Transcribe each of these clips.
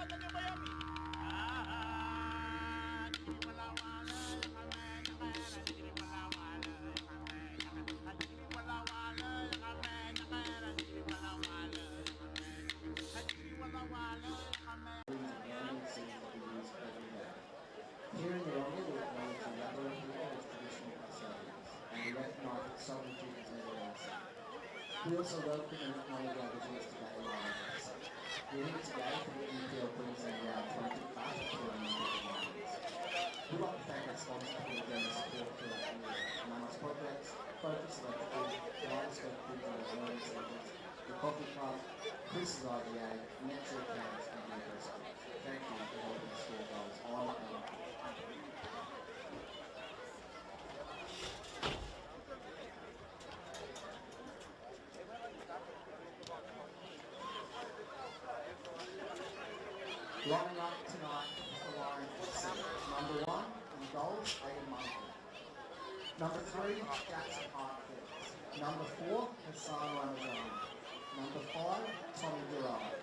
Here in the Ronga, we acknowledge the Yabara people as traditional custodians, and we recognise its sovereignty as ever also. We also welcome and acknowledge Aborigines today live with us. We're here today for the NPL Queensland R20 Classic Tournament of the Lions. We'd like to thank our sponsors for their generous support throughout the year. Amongst projects, Focus Electrical, Kaleidoscope Digital Learning Centres, the Coffee Club, Chris's IGA, Metro Accounts and Metro Schools. Thank you for helping us score goals on and off. Lining up tonight for the Lions. Number 1 in goals, Aidan Michael. Number 3, Jackson Hartfield. Number 4, Hassan Ramadan. Number 5, Tommy Gerard.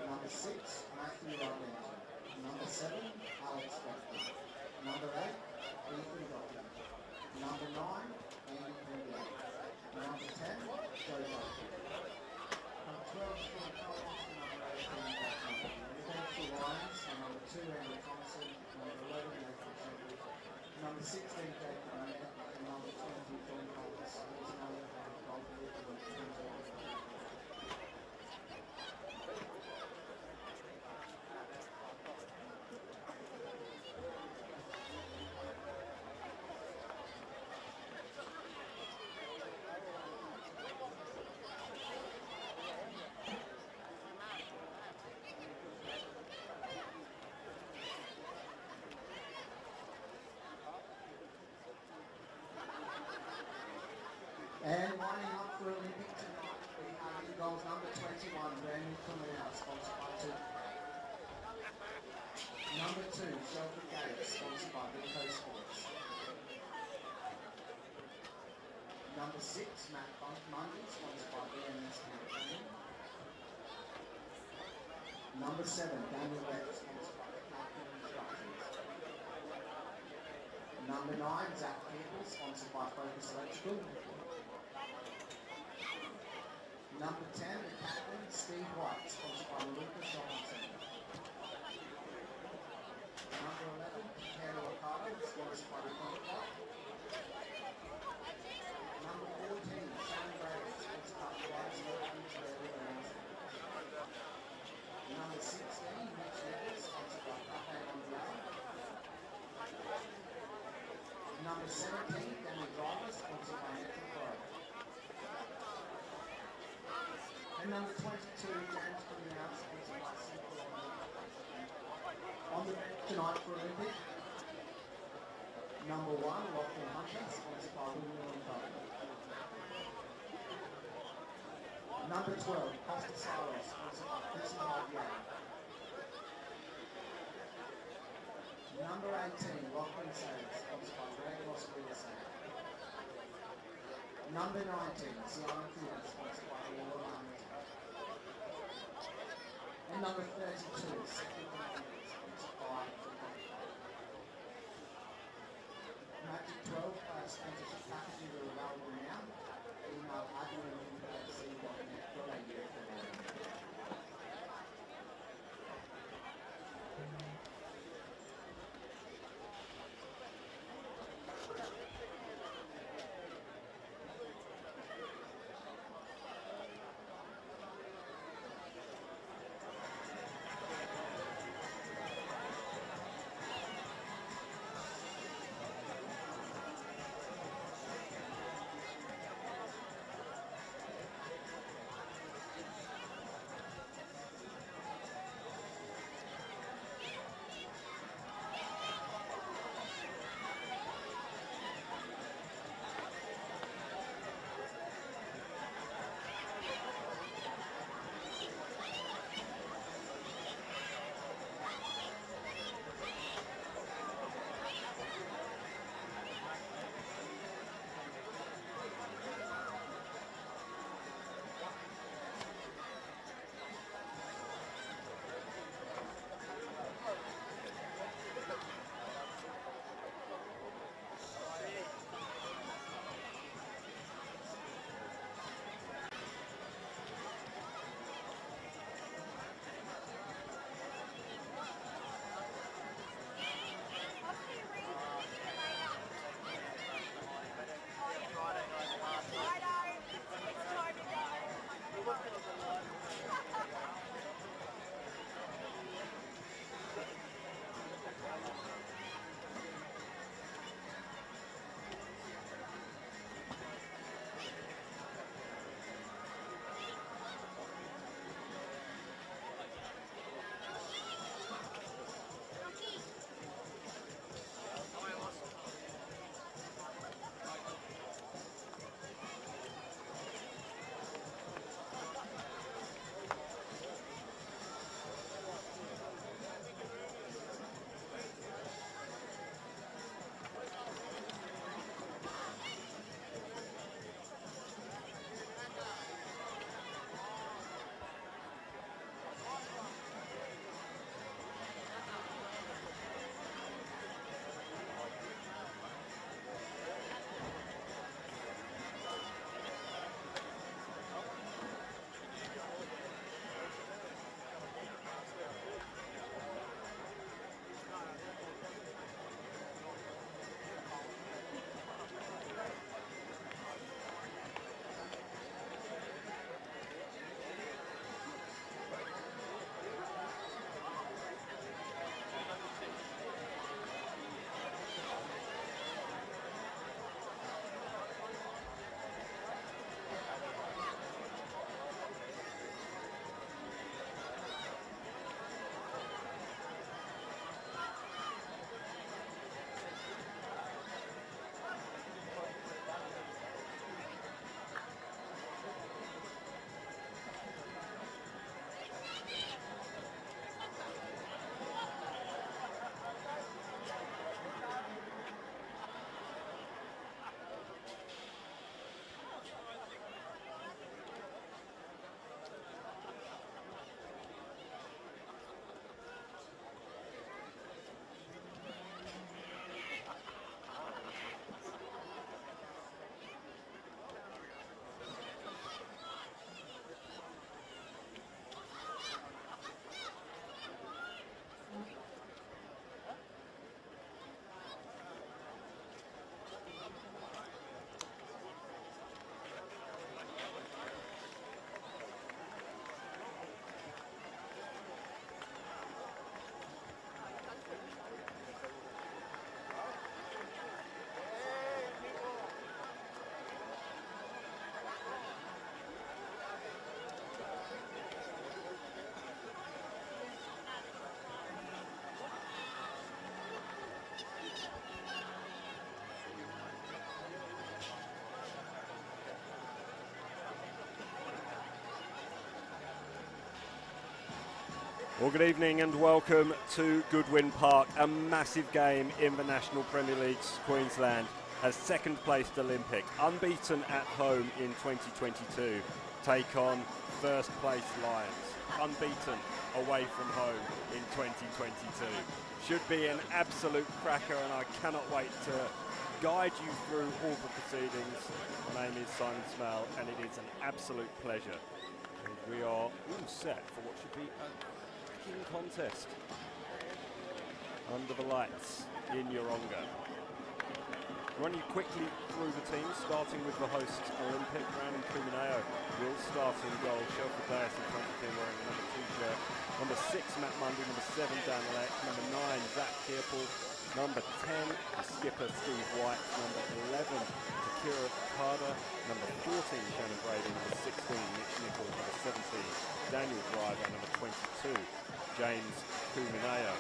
Number 6, Matthew Rodriguez. Number 7, Alex Beckman. Number 8, Ethan Doctor. Number 9, Andy Pemberley. Number 10, Joe Doctor. Number 12, Sean Collins. Number 18, Jack Humphrey. Lions, number 2, Andrew Thompson, number 11, Nathan Shepherd, number 16, Jacob Mayer, and number 20, John Collins. There's another goal for And lining up for Olympic tonight, we have in goals number 21, Brandon Camille, sponsored by 2K. Number 2, Shelby Gates, sponsored by Vinco Sports. Number 6, Matt Mundy, sponsored by BMS Campaign. Number 7, Daniel Webb, sponsored by Campaign Instructions. Number 9, Zach Campbell, sponsored by Focus Electrical. Number 10, the captain, Steve White, sponsored by Lucas Johnson. Number 11, Harry Ricardo, sponsored by the Coffee Club. Number 14, Shane Brady, sponsored by the White Number 16, Mitch Nichols, sponsored by Cafe Mondial. Number 17, Danny Driver, sponsored by Metro Pro. And number 22, James Camille, sponsored by Central. On the bench tonight for Olympic, number 1, Lachlan Hunter, sponsored by William Company. Number 12, Costa Silos, sponsored by Chris's IGA. Number 18, Lachlan Sayers, sponsored by Greg Ross Real Estate. Number 19, Sienna Field, sponsored by the Royal Army. And number 32, second sponsored by Magic 12 sponsorship packages are available now. Email admin@c.net.au. Well, good evening and welcome to Goodwin Park, a massive game in the National Premier League's Queensland as second placed Olympic, unbeaten at home in 2022, take on first place Lions, unbeaten away from home in 2022. Should be an absolute cracker, and I cannot wait to guide you through all the proceedings. My name is Simon Smell and it is an absolute pleasure. And we are all set for what should be a contest under the lights in Yeronga. Run you quickly through the teams, starting with the hosts Olympic. Brandon Kumineo will start in goal. Shelford Dias in front of him wearing the number 2 shirt. Number 6 Matt Mundy, number 7 Dan Leck, number 9 Zach Kearple, number 10 the skipper Steve White, number 11 Takira Carter, number 14 Shannon Brady, number 16 Mitch Nichols, number 17 Daniel Driver, number 22 James Kumineo.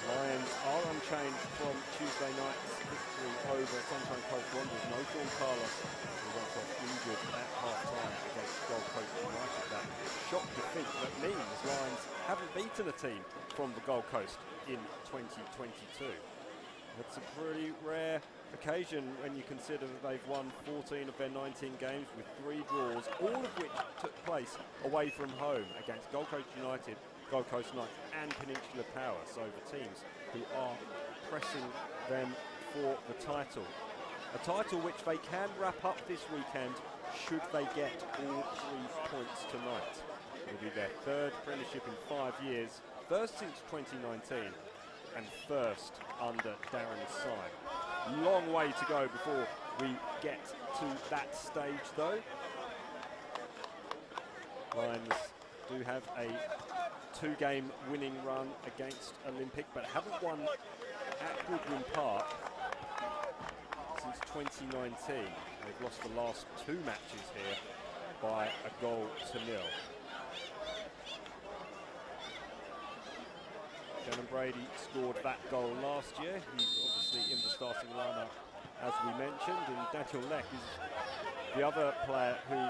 Lions are unchanged from Tuesday night's victory over Sunshine Coast Wanderers. No John Carlos, who went off injured at half-time against Gold Coast United. That shock defeat that means Lions haven't beaten a team from the Gold Coast in 2022. It's a pretty rare occasion when you consider that they've won 14 of their 19 games with 3 draws, all of which took place away from home against Gold Coast United, Gold Coast Knights and Peninsula Power, so the teams who are pressing them for the title. A title which they can wrap up this weekend should they get all 3 points tonight. It will be their 3rd premiership in 5 years, first since 2019 and first under Darren Syme. Long way to go before we get to that stage though. Lions do have a 2-game winning run against Olympic, but haven't won at Goodwin Park since 2019. They've lost the last 2 matches here by a goal to nil. Shannon Brady scored that goal last year. He's obviously in the starting lineup, as we mentioned, and Daniel Leck is the other player who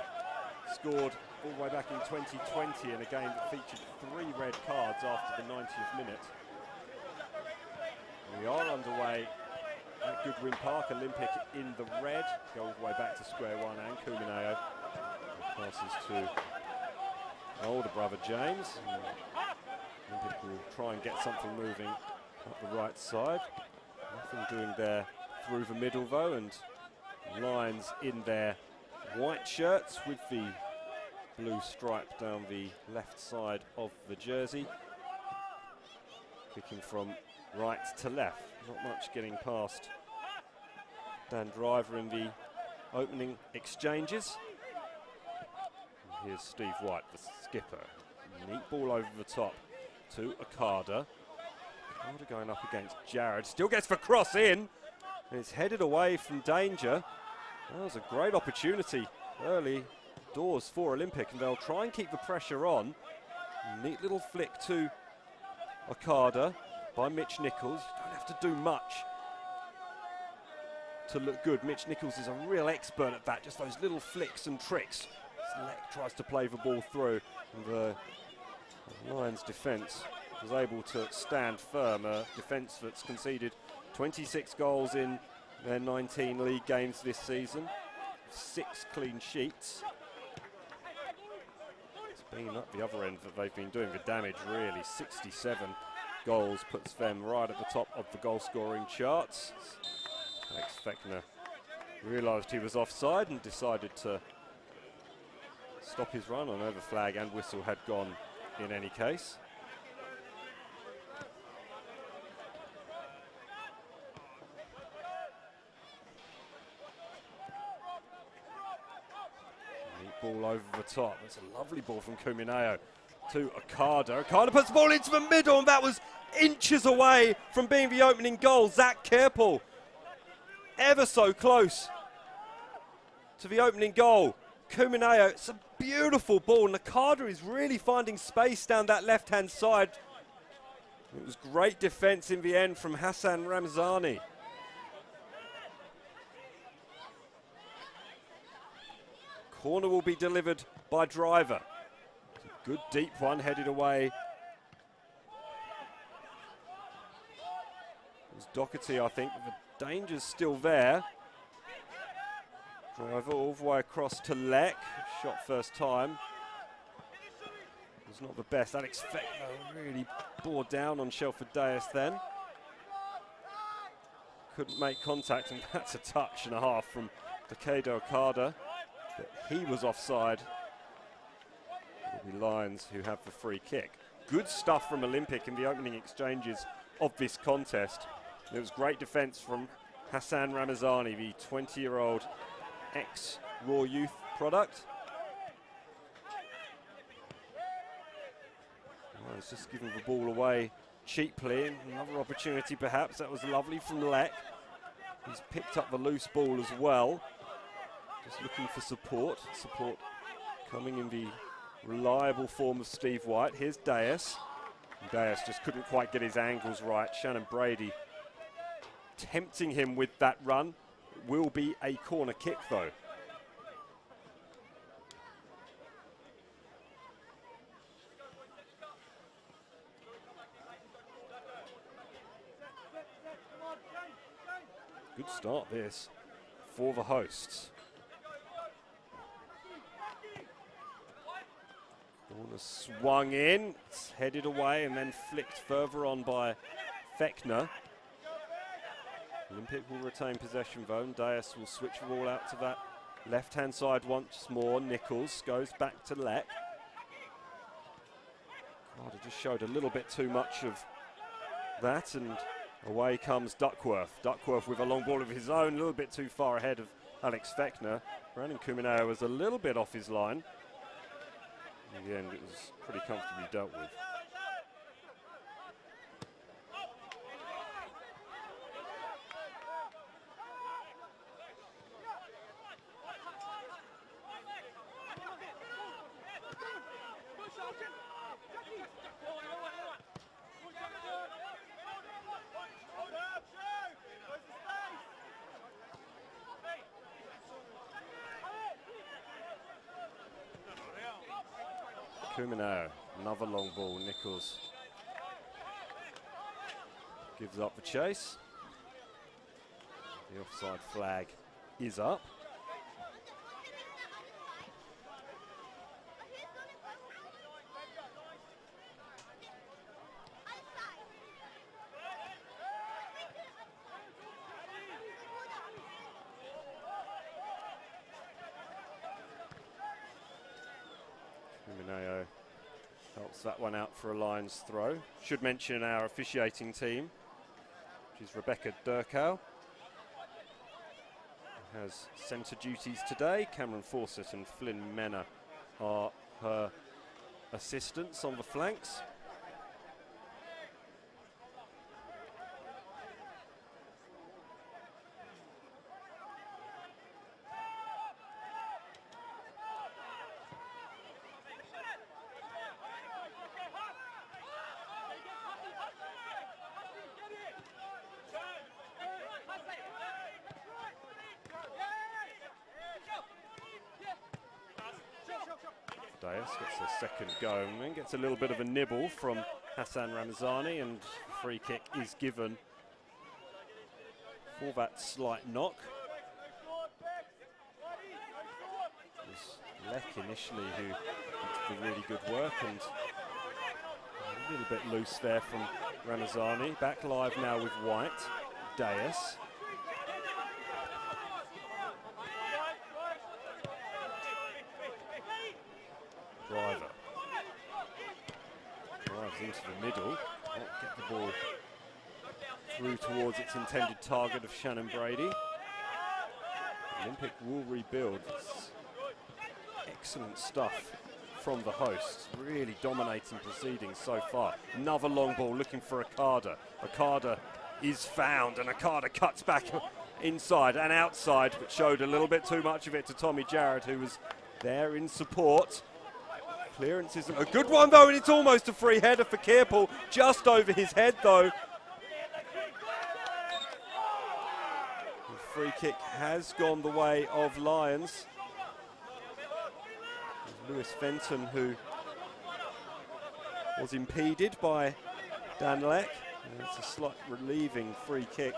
scored all the way back in 2020 in a game that featured 3 red cards after the 90th minute. We are underway at Goodwin Park. Olympic in the red, go all the way back to square one, and Kumineo passes to older brother James. Olympic will try and get something moving up the right side. Nothing doing there through the middle though, and Lions in their white shirts with the blue stripe down the left side of the jersey. Picking from right to left, not much getting past Dan Driver in the opening exchanges. And here's Steve White, the skipper. Neat ball over the top to Okada. Okada going up against Jared, still gets the cross in, and it's headed away from danger. That was a great opportunity early doors for Olympic, and they'll try and keep the pressure on. Neat little flick to Okada by Mitch Nichols. You don't have to do much to look good. Mitch Nichols is a real expert at that, just those little flicks and tricks. Select tries to play the ball through, and the Lions defence was able to stand firm. A defence that's conceded 26 goals in their 19 league games this season, 6 clean sheets. It's been up the other end that they've been doing the damage really. 67 goals puts them right at the top of the goal scoring charts. Alex Fechner realised he was offside and decided to stop his run. I know the flag and whistle had gone in any case. Neat ball over the top. It's a lovely ball from Kumineo to Okada. Okada puts the ball into the middle, and that was inches away from being the opening goal. Zach Kearple, ever so close to the opening goal. Kumineo, it's a beautiful ball. Nakada is really finding space down that left-hand side. It was great defence in the end from Hassan Ramzani. Corner will be delivered by Driver. Good deep one headed away. It was Doherty, I think, but the danger's still there. Driver all the way across to Leck. Shot first time. It was not the best. Alex Fechner really bore down on Shelford Deas then. Couldn't make contact, and that's a touch and a half from Takeda Okada. But he was offside. It'll be Lions who have the free kick. Good stuff from Olympic in the opening exchanges of this contest. It was great defence from Hassan Ramazani, the 20-year-old ex-Raw Youth product. Oh, it's just giving the ball away cheaply. Another opportunity perhaps. That was lovely from Leck. He's picked up the loose ball as well. Just looking for support. Support coming in the reliable form of Steve White. Here's Deas. Deas just couldn't quite get his angles right. Shannon Brady tempting him with that run. Will be a corner kick though. Good start this for the hosts. Corner swung in, it's headed away and then flicked further on by Fechner. Olympic will retain possession though, and Deas will switch the ball out to that left-hand side once more. Nichols goes back to Leck. Carter just showed a little bit too much of that, and away comes Duckworth. Duckworth with a long ball of his own, a little bit too far ahead of Alex Fechner. Brandon Kumineo was a little bit off his line. In the end, it was pretty comfortably dealt with. Kumineo, another long ball. Nichols gives up the chase. The offside flag is up. Kumineo helps that one out for a Lions throw. Should mention our officiating team, which is Rebecca Durkow, who has centre duties today. Cameron Fawcett and Flynn Menna are her assistants on the flanks. Deas gets a second go and then gets a little bit of a nibble from Hassan Ramazani, and free kick is given for that slight knock. It was Leck initially who did the really good work, and a little bit loose there from Ramazani. Back live now with White. Deas. Driver drives into the middle, won't get the ball through towards its intended target of Shannon Brady. Olympic will rebuild. It's excellent stuff from the hosts, really dominating proceedings so far. Another long ball looking for Okada. Okada is found, and Okada cuts back inside and outside, but showed a little bit too much of it to Tommy Jarrett, who was there in support. Clearance isn't a good one though, and it's almost a free header for Kearple, just over his head though. The free kick has gone the way of Lions. Lewis Fenton, who was impeded by Dan Leck. And it's a slight relieving free kick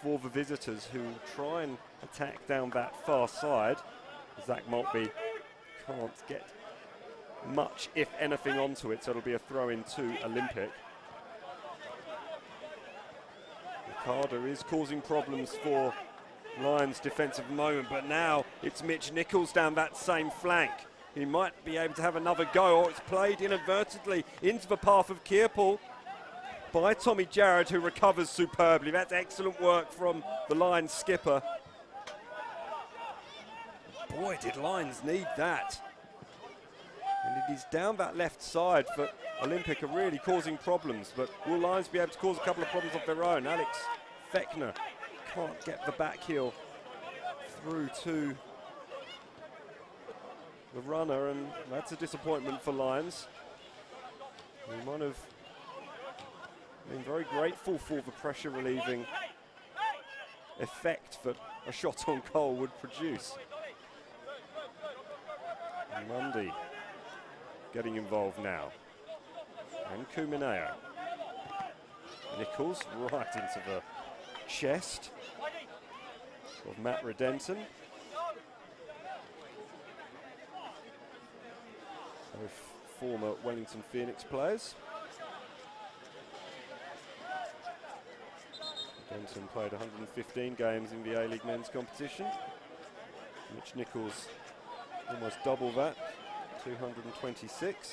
for the visitors, who try and attack down that far side. Zach Maltby can't get much, if anything, onto it, so it'll be a throw-in to Olympic. Ricardo is causing problems for Lions defensive moment, but now it's Mitch Nichols down that same flank. He might be able to have another go, or it's played inadvertently into the path of Kearpol by Tommy Jarrett, who recovers superbly. That's excellent work from the Lions skipper. Boy, did Lions need that. And it is down that left side that Olympic are really causing problems, but will Lions be able to cause a couple of problems of their own? Alex Fechner can't get the back heel through to the runner, and that's a disappointment for Lions. We might have been very grateful for the pressure relieving effect that a shot on goal would produce. And Mundy getting involved now. And Kumineo. Nichols right into the chest of Matt Redenton. Both former Wellington Phoenix players. Redenton played 115 games in the A-League men's competition. Mitch Nichols almost double that, 226.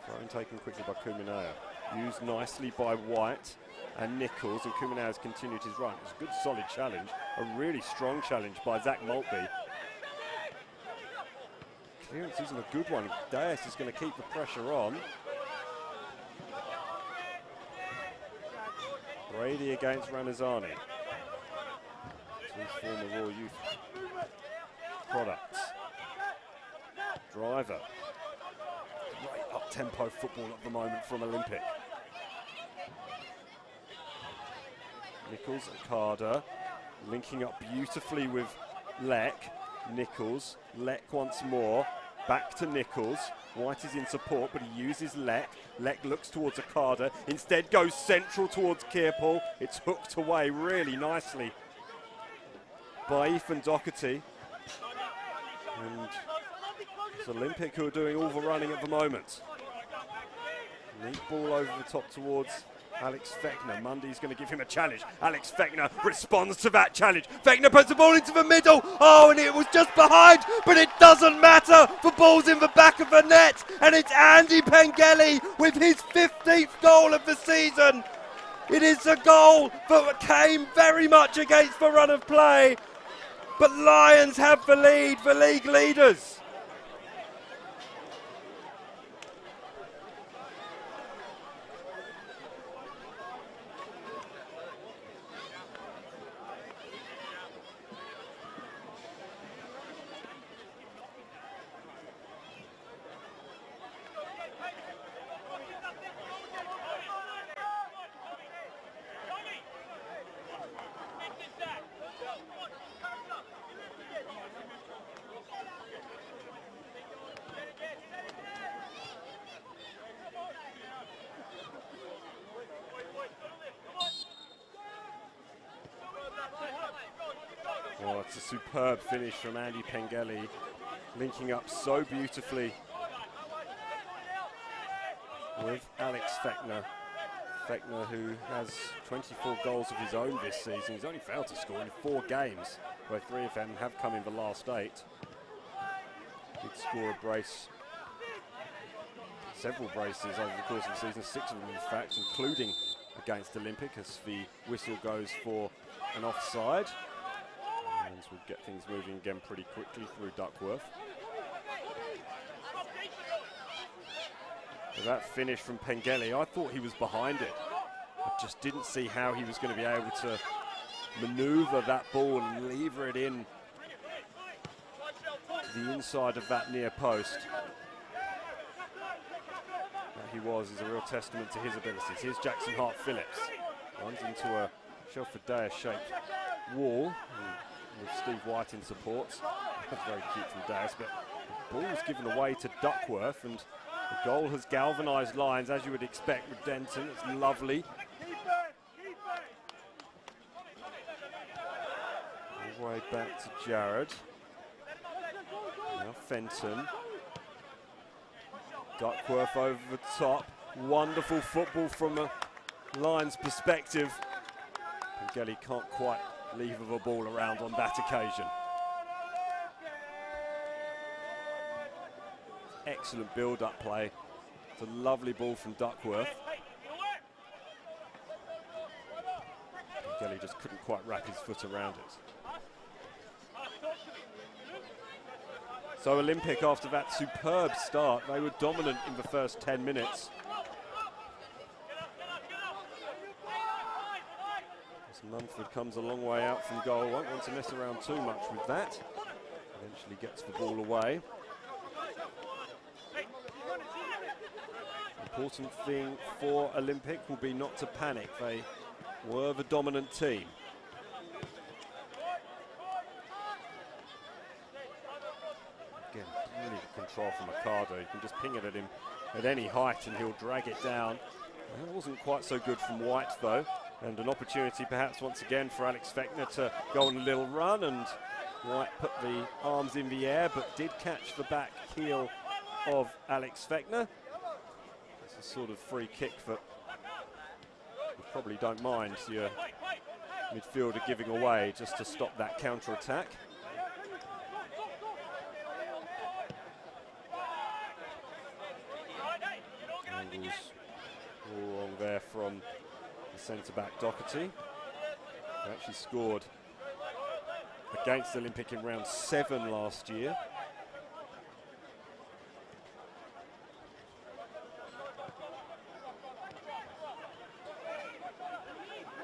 Throw taken quickly by Kumineo. Used nicely by White and Nichols, and Kumineo has continued his run. It's a good solid challenge, a really strong challenge by Zach Maltby. Clearance isn't a good one. Dias is going to keep the pressure on. Brady against Ranazani. Two former Royal Youth products. Driver. Great up-tempo football at the moment from Olympic. Nichols and Carter linking up beautifully with Leck. Nichols, Leck once more, back to Nichols. White is in support, but he uses Leck. Leck looks towards Carter, instead goes central towards Kearpol. It's hooked away really nicely by Ethan Doherty. And it's Olympic who are doing all the running at the moment. Neat ball over the top towards Alex Fechner. Mundy's going to give him a challenge. Alex Fechner responds to that challenge. Fechner puts the ball into the middle. Oh, and it was just behind, but it doesn't matter. The ball's in the back of the net, and it's Andy Pengelly with his 15th goal of the season. It is a goal that came very much against the run of play, but Lions have the lead, the league leaders. Oh, it's a superb finish from Andy Pengelly, linking up so beautifully with Alex Fechner. Fechner, who has 24 goals of his own this season. He's only failed to score in 4 games, where 3 of them have come in the last 8. Did score a brace, several braces over the course of the season, 6 of them in fact, including against Olympic, as the whistle goes for an offside. And we'll get things moving again pretty quickly through Duckworth. So that finish from Pengelly, I thought he was behind it. I just didn't see how he was going to be able to manoeuvre that ball and lever it in to the inside of that near post. That he was is a real testament to his abilities. Here's Jackson Hart Phillips. Runs into a Shelford Dyer shaped wall. with Steve White in support. That's very cute from Daz, but the ball's given away to Duckworth, and the goal has galvanised Lions, as you would expect with Denton. It's lovely. All the way back to Jared. Now Fenton. Duckworth over the top. Wonderful football from a Lions perspective. Gelly can't quite leave the ball around on that occasion. Excellent build-up play. It's a lovely ball from Duckworth. Gelly just couldn't quite wrap his foot around it. So Olympic, after that superb start, they were dominant in the first 10 minutes. As Mumford comes a long way out from goal, won't want to mess around too much with that. Eventually gets the ball away. Important thing for Olympic will be not to panic. They were the dominant team. Again, brilliant control from Ricardo. You can just ping it at him at any height and he'll drag it down. That wasn't quite so good from White though. And an opportunity perhaps once again for Alex Fechner to go on a little run, and White put the arms in the air but did catch the back heel of Alex Fechner. It's a sort of free kick that you probably don't mind your midfielder giving away just to stop that counter-attack. Angles all wrong there from the centre-back Doherty, who actually scored against Olympic in round 7 last year.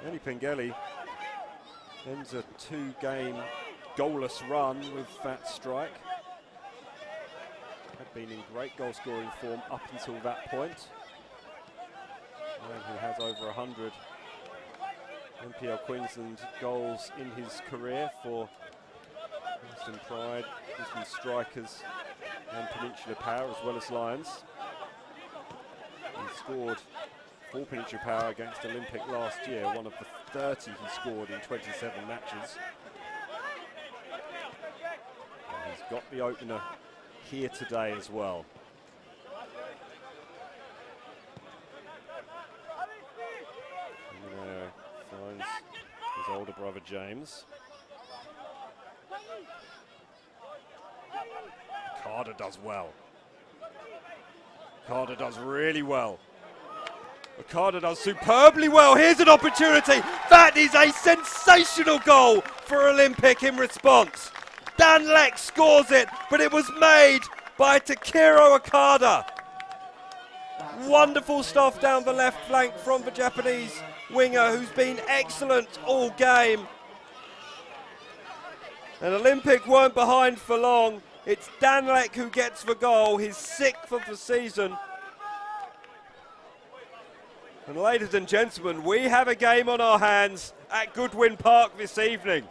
Eli Pengelly ends a 2-game goalless run with that strike. Had been in great goal scoring form up until that point. And he has over 100 NPL Queensland goals in his career for Western Pride, Western Strikers and Peninsula Power, as well as Lions. He scored for Peninsula Power against Olympic last year, one of the 30 he scored in 27 matches. And he's got the opener here today as well. Finds his older brother James. Carter does well. Carter does really well. Carter does superbly well. Here's an opportunity. That is a sensational goal for Olympic in response. Dan Leck scores it, but it was made by Takiro Okada. Wonderful stuff down the left flank from the Japanese winger, who's been excellent all game. And Olympic weren't behind for long. It's Dan Leck who gets the goal, his 6th of the season. And ladies and gentlemen, we have a game on our hands at Goodwin Park this evening.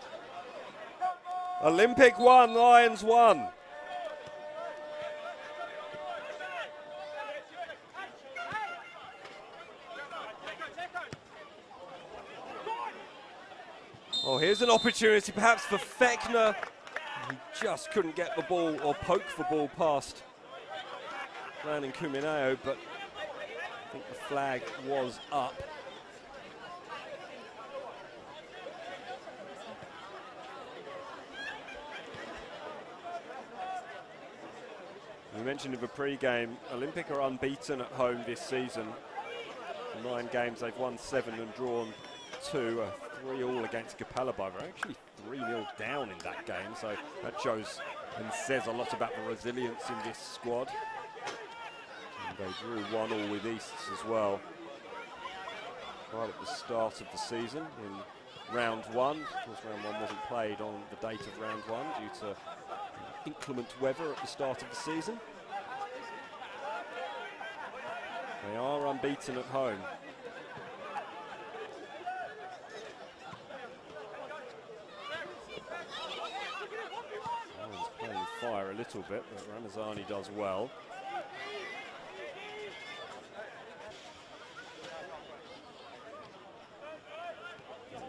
Olympic 1, Lions 1. Oh, here's an opportunity perhaps for Fechner. He just couldn't get the ball or poke the ball past Brandon Kumineo, but I think the flag was up. We mentioned in the pre-game, Olympic are unbeaten at home this season. In 9 games, they've won 7 and drawn 2. 3-3 against Capalaba. They're actually 3-0 down in that game, so that shows and says a lot about the resilience in this squad. And they drew 1-1 with Easts as well, right at the start of the season in round 1. Of course, round 1 wasn't played on the date of round 1 due to inclement weather at the start of the season. They are unbeaten at home. fire a little bit, but Ramazani does well.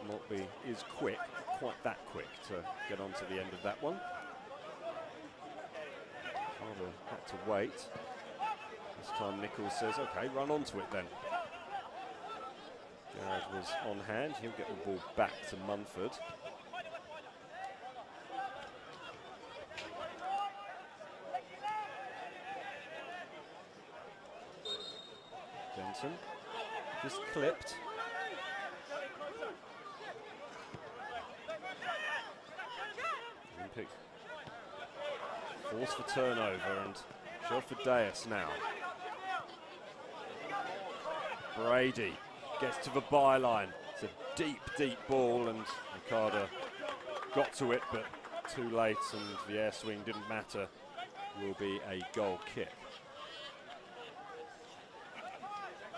Maltby is quick, quite that quick to get on to the end of that one. Carter had to wait. This time Nichols says, okay, run onto it then. Jared was on hand, he'll get the ball back to Munford. Denton just clipped. Olympic force for turnover and Shelford Deas now. Brady gets to the byline. It's a deep, deep ball and Ricardo got to it but too late and the air swing didn't matter. Will be a goal kick.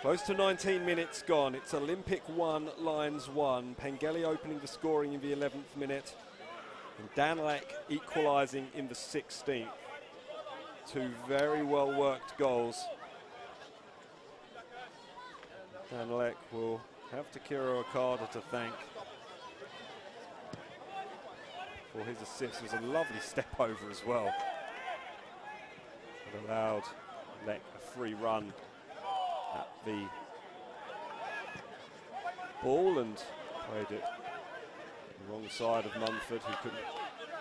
Close to 19 minutes gone. It's Olympic 1, Lions 1. Pengelly opening the scoring in the 11th minute. And Danlek equalising in the 16th. Two very well worked goals. Danlek will have Takiro Okada to thank for his assist. It was a lovely step over as well. It allowed Lek a free run at the ball and played it the wrong side of Munford, who couldn't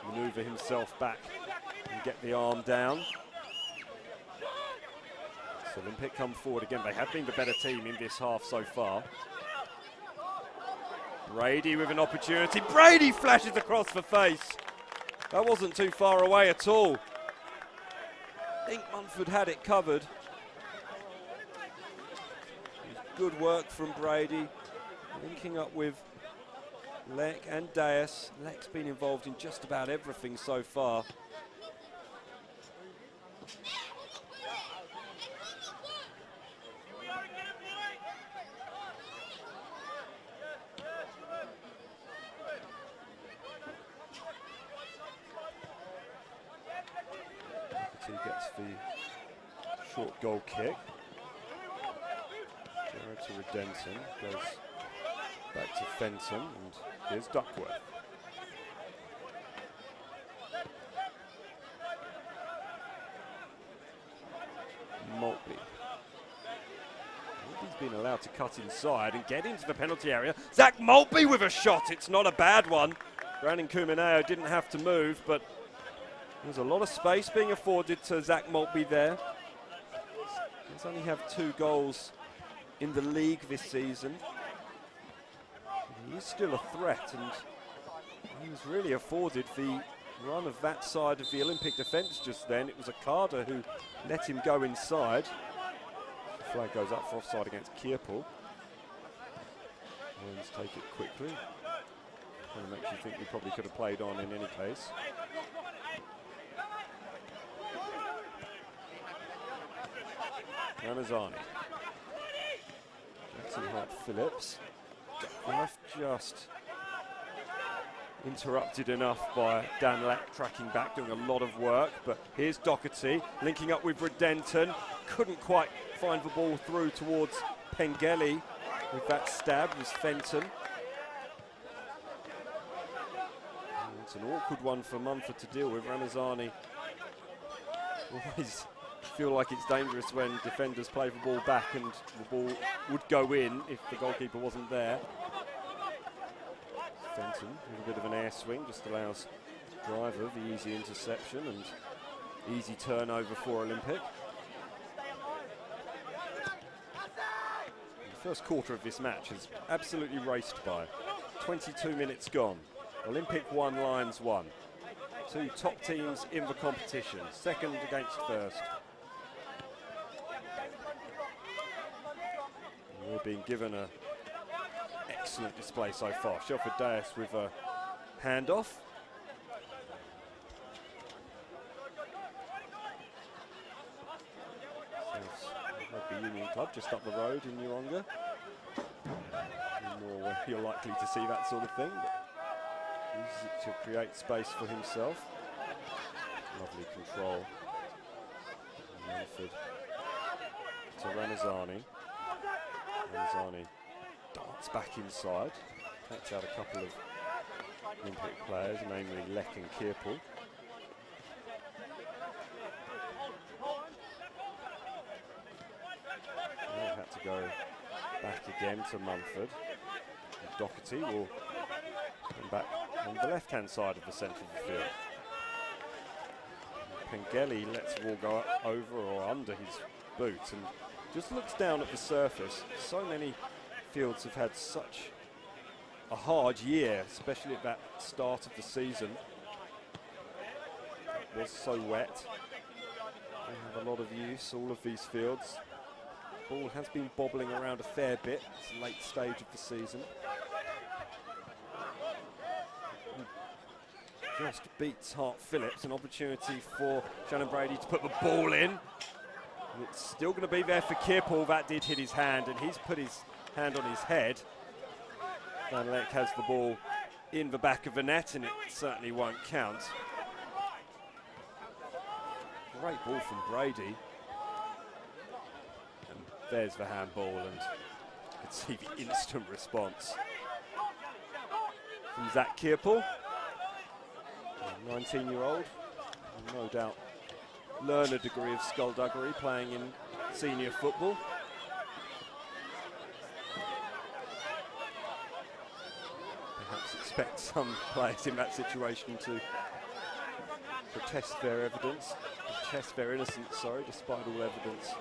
manoeuvre himself back and get the arm down. So Olympic come forward again. They have been the better team in this half so far. Brady with an opportunity. Brady flashes across the face. That wasn't too far away at all. I think Munford had it covered. Good work from Brady, linking up with Lek and Deas. Lek's been involved in just about everything so far. He gets the short goal kick. To Redenton, goes back to Fenton, and here's Duckworth. Maltby. Maltby's been allowed to cut inside and get into the penalty area. Zach Maltby with a shot, it's not a bad one. Brandon Kumaneo didn't have to move, but there's a lot of space being afforded to Zach Maltby there. He's only have 2 goals in the league this season. He is still a threat, and he was really afforded the run of that side of the Olympic defence just then. It was Okada who let him go inside. The flag goes up for offside against Kierpol. Lions take it quickly. Kind of makes you think we probably could have played on in any case. Ramazani. Phillips. Duckworth just interrupted enough by Danlek tracking back, doing a lot of work, but here's Doherty linking up with Redenton. Couldn't quite find the ball through towards Pengelly with that stab. Was Fenton. And it's an awkward one for Munford to deal with. Ramazani always feel like it's dangerous when defenders play the ball back and the ball would go in if the goalkeeper wasn't there. Fenton with a bit of an air swing, just allows Driver the easy interception and easy turnover for Olympic. The first quarter of this match has absolutely raced by. 22 minutes gone. Olympic 1, Lions 1. 2 top teams in the competition, second against first. We're being given an excellent display so far. Shelford Deas with a handoff. Rugby Union Club just up the road in Yeronga. More where you're likely to see that sort of thing, but uses it to create space for himself. Lovely control. Manford to Ramazani. Ramazani darts back inside. Takes out a couple of Olympic players, namely Lek and Kirpal. Had to go back again to Mumford. And Doherty will come back on the left-hand side of the centre of the field. Pengelly lets the ball go over or under his boot and just looks down at the surface. So many fields have had such a hard year, especially at that start of the season. It was so wet. They have a lot of use, all of these fields. Ball has been bobbling around a fair bit. It's a late stage of the season. Just beats Hart Phillips, an opportunity for Shannon Brady to put the ball in. And it's still going to be there for Kirpal. That did hit his hand, and he's put his hand on his head. Van Leck has the ball in the back of the net, and it certainly won't count. Great ball from Brady. And there's the handball, and you can see the instant response from Zach Kirpal. 19-year-old, no doubt learn a degree of skullduggery playing in senior football. Perhaps expect some players in that situation to protest their innocence, despite all evidence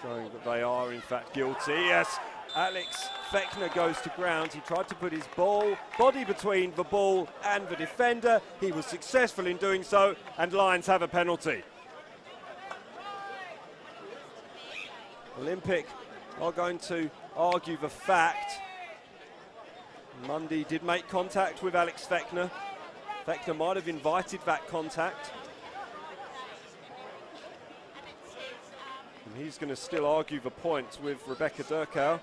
showing that they are in fact guilty. Yes, Alex Fechner goes to ground. He tried to put his body between the ball and the defender. He was successful in doing so, and Lions have a penalty. Olympic are going to argue the fact Mundy did make contact with Alex Fechner. Fechner might have invited that contact. And he's going to still argue the point with Rebecca Durkow.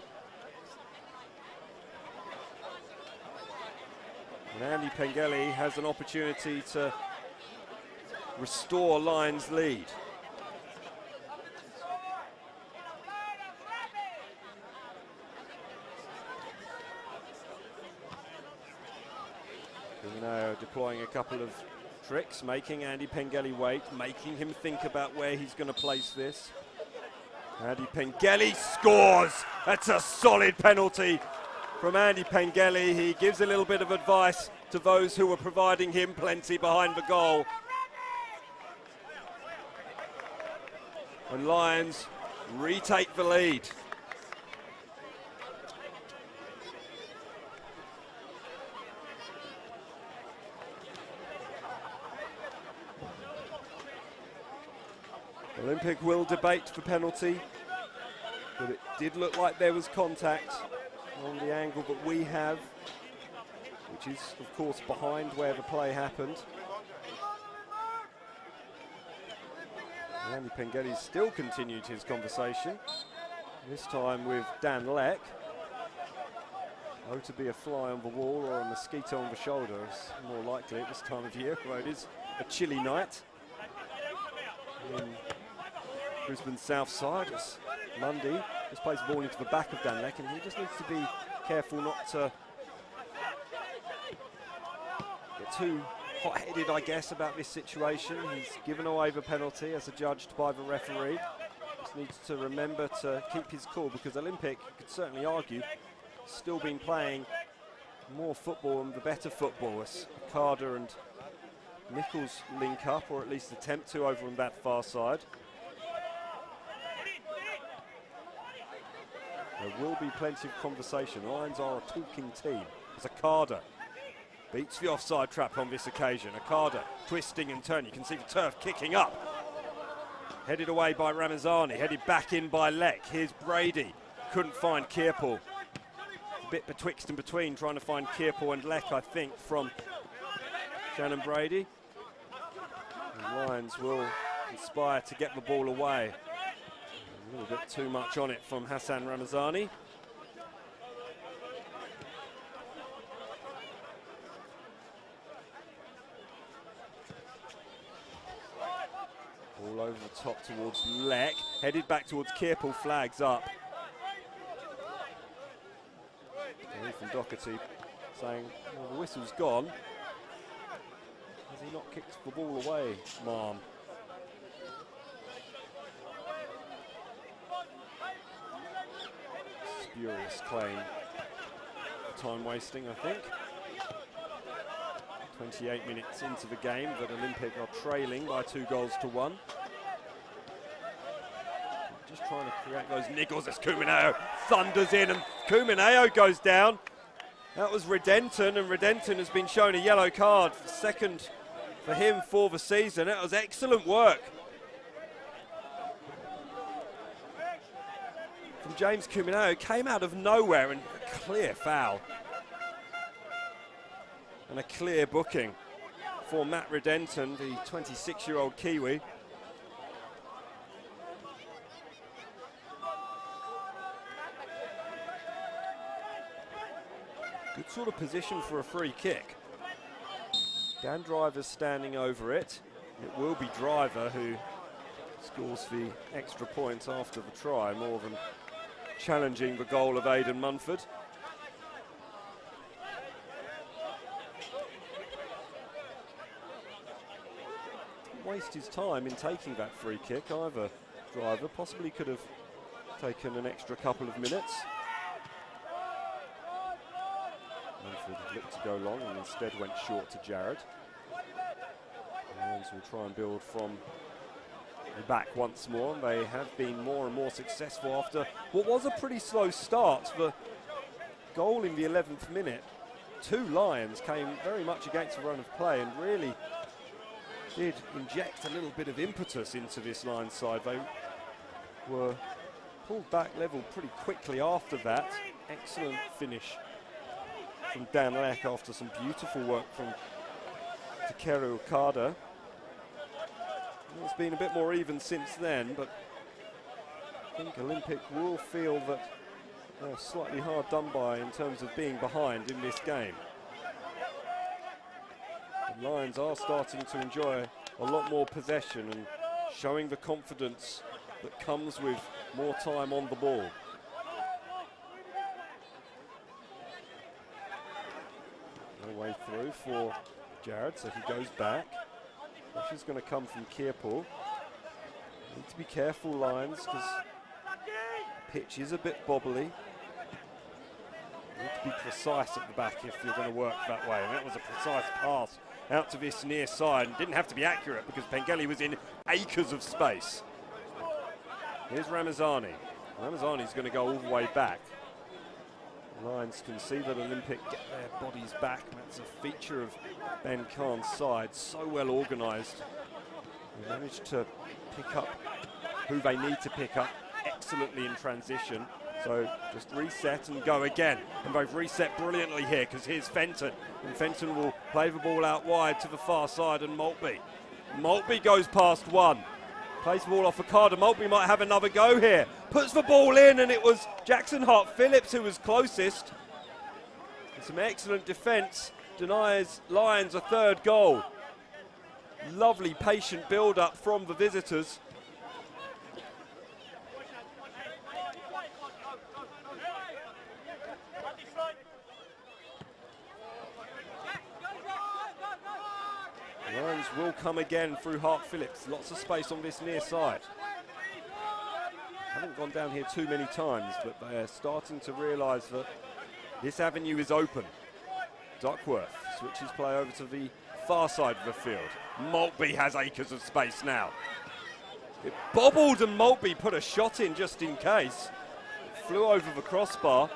And Andy Pengelly has an opportunity to restore Lions' lead. Now deploying a couple of tricks, making Andy Pengelly wait, making him think about where he's going to place this. Andy Pengelly scores! That's a solid penalty from Andy Pengelly. He gives a little bit of advice to those who were providing him plenty behind the goal. And Lions retake the lead. Olympic will debate the penalty, but it did look like there was contact on the angle that we have, which is of course behind where the play happened. And Andy Pengelly still continued his conversation, this time with Dan Leck. Oh, to be a fly on the wall or a mosquito on the shoulder is more likely at this time of year, where it is a chilly night in Brisbane's south side. As Mundy just plays the ball into the back of Dan Leck, and he just needs to be careful not to get too hot-headed, I guess, about this situation. He's given away the penalty as adjudged by the referee. Just needs to remember to keep his cool, because Olympic, you could certainly argue, still been playing more football and the better football as Carter and Nichols link up, or at least attempt to, over on that far side. There will be plenty of conversation. Lions are a talking team. As Akada beats the offside trap on this occasion. Akada twisting and turning. You can see the turf kicking up. Headed away by Ramazani. Headed back in by Leck. Here's Brady. Couldn't find Kirpal. A bit betwixt and between, trying to find Kirpal and Leck, I think, from Shannon Brady. And Lions will inspire to get the ball away. A little bit too much on it from Hassan Ramazani. Ball over the top towards Lek. Headed back towards Kirpel, flags up. From Doherty saying, well, the whistle's gone. Has he not kicked the ball away, Marm? Spurious claim. Time wasting, I think. 28 minutes into the game, but Olympic are trailing by 2-1. Just trying to create those niggles as Kumineo thunders in, and Kumineo goes down. That was Redenton, and Redenton has been shown a yellow card, second for him for the season. That was excellent work from James Kumineo. Came out of nowhere, and a clear foul. And a clear booking for Matt Redenton, the 26-year-old Kiwi. Good sort of position for a free kick. Dan Driver's standing over it. It will be Driver who scores the extra point after the try, more than challenging the goal of Aidan Munford. Waste his time in taking that free kick either. Driver possibly could have taken an extra couple of minutes. Munford looked to go long and instead went short to Jared. Lions will try and build from the back once more. They have been more and more successful after what was a pretty slow start. The goal in the 11th minute, 2 Lions came very much against the run of play and really did inject a little bit of impetus into this Lions side. They were pulled back level pretty quickly after that. Excellent finish from Dan Lek after some beautiful work from Takeru Okada. It's been a bit more even since then, but I think Olympic will feel that they're slightly hard done by in terms of being behind in this game. The Lions are starting to enjoy a lot more possession and showing the confidence that comes with more time on the ball. No way through for Jared, so he goes back. Pressure's going to come from Kirpel. Need to be careful, Lions, because the pitch is a bit bobbly. Need to be precise at the back if you're going to work that way, and that was a precise pass out to this near side. Didn't have to be accurate because Pengelly was in acres of space. Here's Ramazani. Ramazani's going to go all the way back. The Lions can see that Olympic get their bodies back. That's a feature of Ben Khan's side. So well organised. They managed to pick up who they need to pick up excellently in transition. So just reset and go again. And they've reset brilliantly here because here's Fenton. And Fenton will play the ball out wide to the far side and Maltby. Maltby goes past one. Plays the ball off Okada. Maltby might have another go here. Puts the ball in, and it was Jackson Hart-Phillips who was closest. And some excellent defence denies Lions a third goal. Lovely patient build-up from the visitors. Lions will come again through Hart-Phillips. Lots of space on this near side. Haven't gone down here too many times, but they're starting to realise that this avenue is open. Duckworth switches play over to the far side of the field. Maltby has acres of space now. It bobbled and Maltby put a shot in just in case. It flew over the crossbar.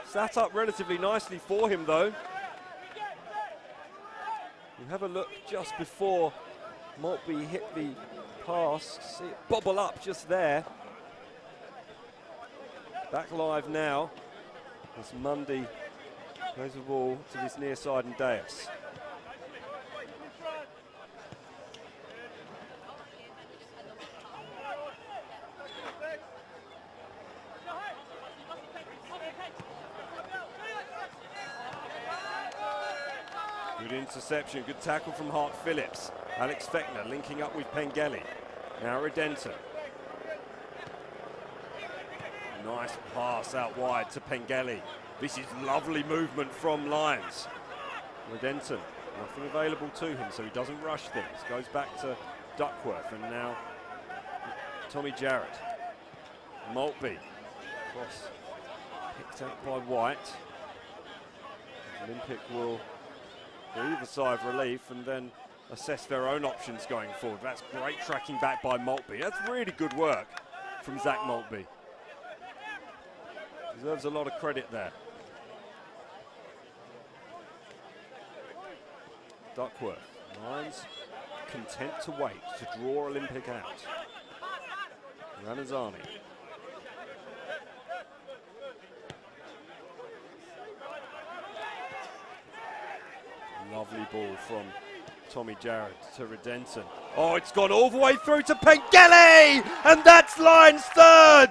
Sat up relatively nicely for him though. You have a look just before Maltby hit the pass. See it bobble up just there. Back live now as Mundy plays the ball to this near side and Deus. Good interception, good tackle from Hart-Phillips. Alex Fechner linking up with Pengelly. Now Redenton. Nice pass out wide to Pengelly. This is lovely movement from Lyons. Redenton, nothing available to him, so he doesn't rush things. Goes back to Duckworth, and now Tommy Jarrett. Maltby. Cross picked up by White. Olympic will breathe a sigh of relief and then assess their own options going forward. That's great tracking back by Maltby. That's really good work from Zach Maltby. Deserves a lot of credit there. Duckworth. Lyons content to wait to draw Olympic out. Ranazani. Lovely ball from Tommy Jarrett to Redenton. Oh, it's gone all the way through to Pengelly! And that's Lyons' third!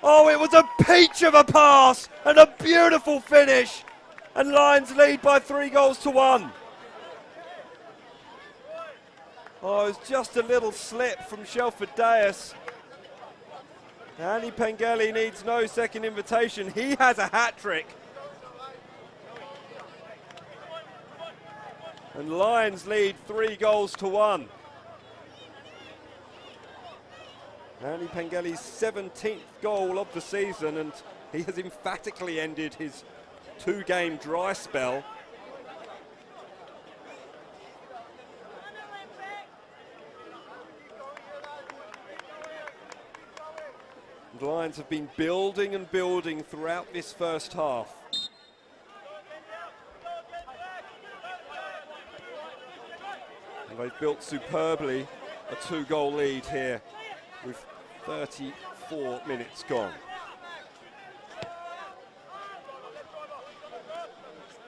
Oh, it was a peach of a pass and a beautiful finish. And Lyons lead by 3-1. Oh, it was just a little slip from Shelford Deas. Andy Pengelly needs no second invitation. He has a hat-trick. And Lions lead 3-1. Andy Pengelly's 17th goal of the season, and he has emphatically ended his 2-game dry spell. The Lions have been building and building throughout this first half. And they've built superbly a 2-goal lead here with 34 minutes gone.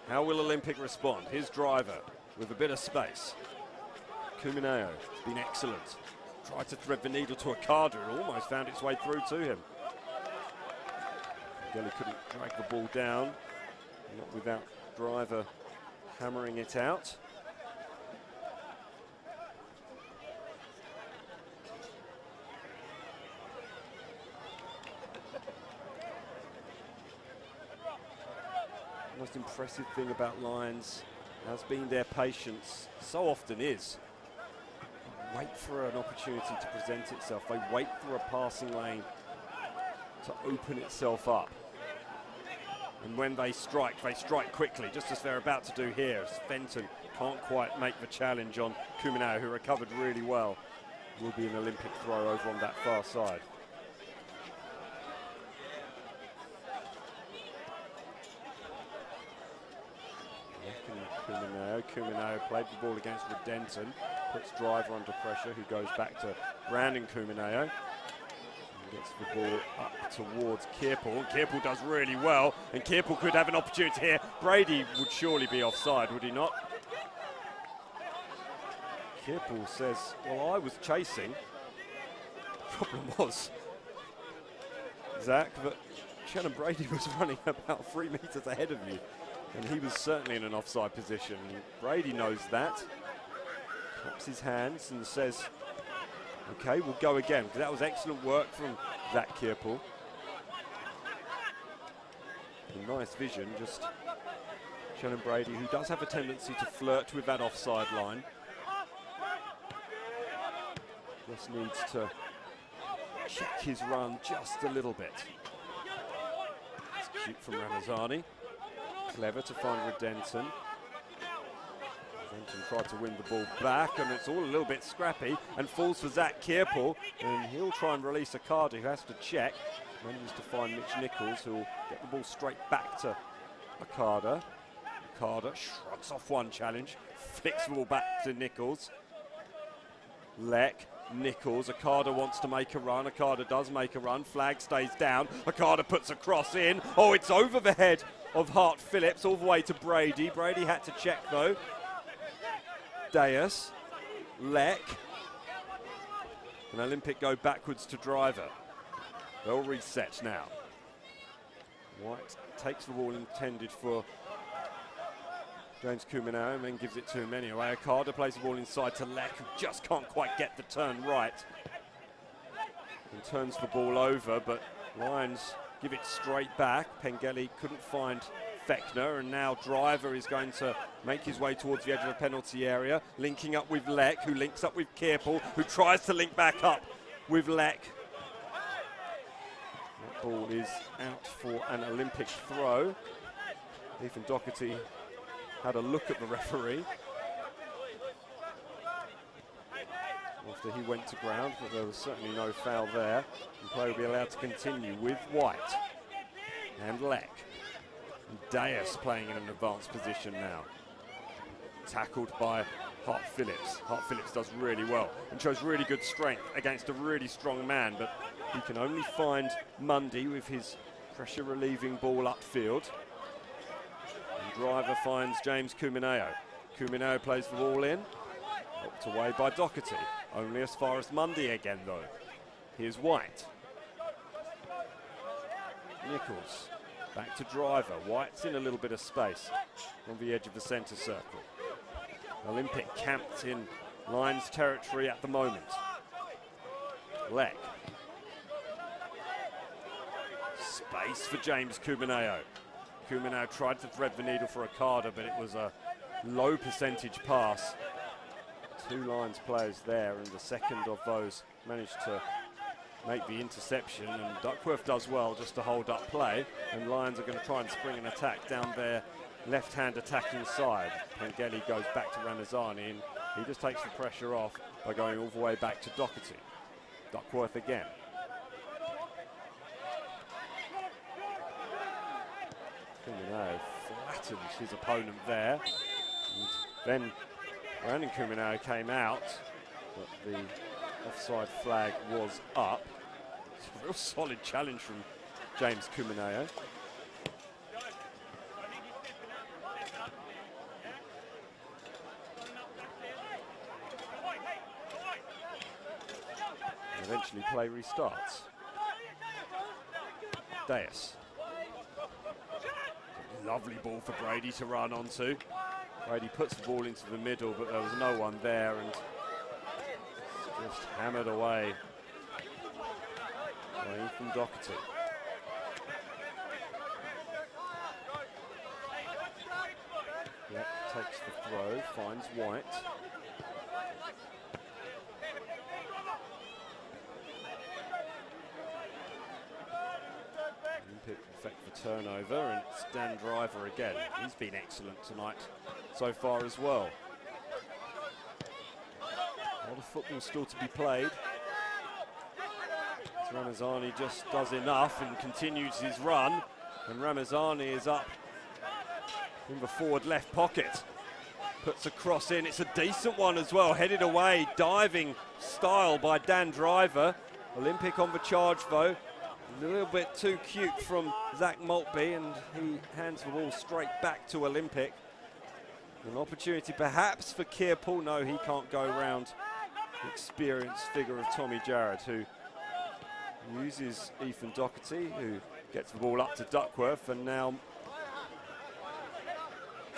How will Olympic respond? His driver with a bit of space. Kumineo has been excellent. Tried to thread the needle to Akada and almost found its way through to him. Gelly couldn't drag the ball down, not without driver hammering it out. The most impressive thing about Lions has been their patience, so often is. Wait for an opportunity to present itself. They wait for a passing lane to open itself up. And when they strike quickly, just as they're about to do here. Fenton can't quite make the challenge on Kumineo, who recovered really well. Will be an Olympic throw over on that far side. Kumineo played the ball against Redenton, puts driver under pressure, who goes back to Brandon Kumineo. And gets the ball up towards Kearpel, and Kearpel does really well, and Kearpel could have an opportunity here. Brady would surely be offside, would he not? Kearpel says, well, I was chasing. The problem was, Zach, that Shannon Brady was running about 3 meters ahead of you. And he was certainly in an offside position. Brady knows that. Claps his hands and says, okay, we'll go again. Because that was excellent work from Zach Kearpel. Nice vision, just Shannon Brady, who does have a tendency to flirt with that offside line. Just needs to check his run just a little bit. Let's shoot from Ramazani. Clever to find Redenton. Redenton tried to win the ball back, and it's all a little bit scrappy, and falls for Zach Kearpel, and he'll try and release Akada, who has to check. Manages to find Mitch Nichols, who will get the ball straight back to Akada. Akada shrugs off one challenge, flicks the ball back to Nichols. Leck, Nichols, Akada wants to make a run. Akada does make a run. Flag stays down. Akada puts a cross in. Oh, it's over the head of Hart Phillips all the way to Brady. Brady had to check though. Deas, Leck, and Olympic go backwards to driver. They'll reset now. White takes the ball intended for James Kuminau, and then gives it to him anyway. Okada plays the ball inside to Lek, who just can't quite get the turn right. And turns the ball over, but Lions give it straight back. Pengeli couldn't find Fechner, and now Driver is going to make his way towards the edge of the penalty area, linking up with Lek, who links up with Kierpel, who tries to link back up with Lek. That ball is out for an Olympic throw. Ethan Doherty had a look at the referee after he went to ground, but there was certainly no foul there. And play will be allowed to continue with White and Lek. And Deus playing in an advanced position now. Tackled by Hart Phillips. Hart Phillips does really well and shows really good strength against a really strong man, but he can only find Mundy with his pressure relieving ball upfield. And Driver finds James Kuminau. Kuminau plays the ball in, knocked away by Doherty. Only as far as Mundy again though. Here's White. Nichols. Back to Driver. White's in a little bit of space on the edge of the centre circle. Olympic camped in Lions territory at the moment. Lek. Space for James Kuminau. Kuminau tried to thread the needle for Okada, but it was a low percentage pass. Two Lions players there, and the second of those managed to make the interception, and Duckworth does well just to hold up play, and Lions are going to try and spring an attack down their left-hand attacking side. Pengeli goes back to Ramazani, and he just takes the pressure off by going all the way back to Doherty. Duckworth again. Kuminau flattened his opponent there, and then Brandon Kuminau came out, but the offside flag was up. It's a real solid challenge from James Kuminau. Eventually play restarts. Deus. Lovely ball for Brady to run onto. Brady puts the ball into the middle, but there was no one there, and just hammered away by Ethan Doherty. Yep, takes the throw, finds White. Olympic effect for turnover, and it's Dan Driver again. He's been excellent tonight so far as well. A lot of football still to be played. Ramazani just does enough and continues his run, and Ramazani is up in the forward left pocket. Puts a cross in, it's a decent one as well, headed away, diving style by Dan Driver. Olympic on the charge though, a little bit too cute from Zach Maltby, and he hands the ball straight back to Olympic. An opportunity perhaps for Kierpel. No, he can't go around the experienced figure of Tommy Jarrett, who uses Ethan Doherty, who gets the ball up to Duckworth, and now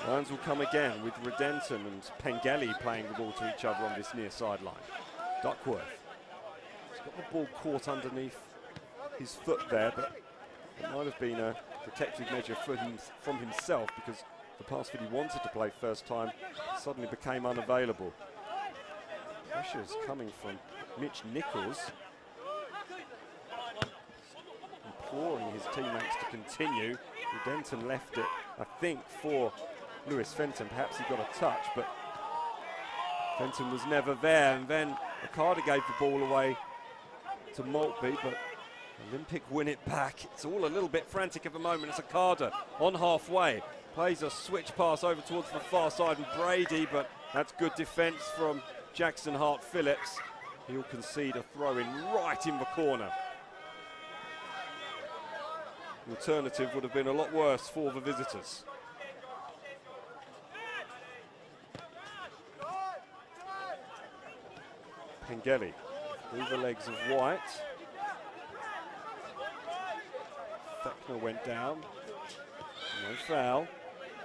Lions will come again with Redenton and Pengeli playing the ball to each other on this near sideline. Duckworth. He's got the ball caught underneath his foot there, but it might have been a protective measure for from himself, because the pass that he wanted to play first time suddenly became unavailable. Pressure is coming from Mitch Nichols, imploring his teammates to continue. Denton left it, I think, for Lewis Fenton. Perhaps he got a touch, but Fenton was never there. And then Okada gave the ball away to Maltby, but Olympic win it back. It's all a little bit frantic at the moment. It's Okada on halfway. Plays a switch pass over towards the far side, and Brady, but that's good defence from Jackson Hart Phillips. He'll concede a throw-in right in the corner. The alternative would have been a lot worse for the visitors. Pengeli through the legs of White. Fechner went down. No foul.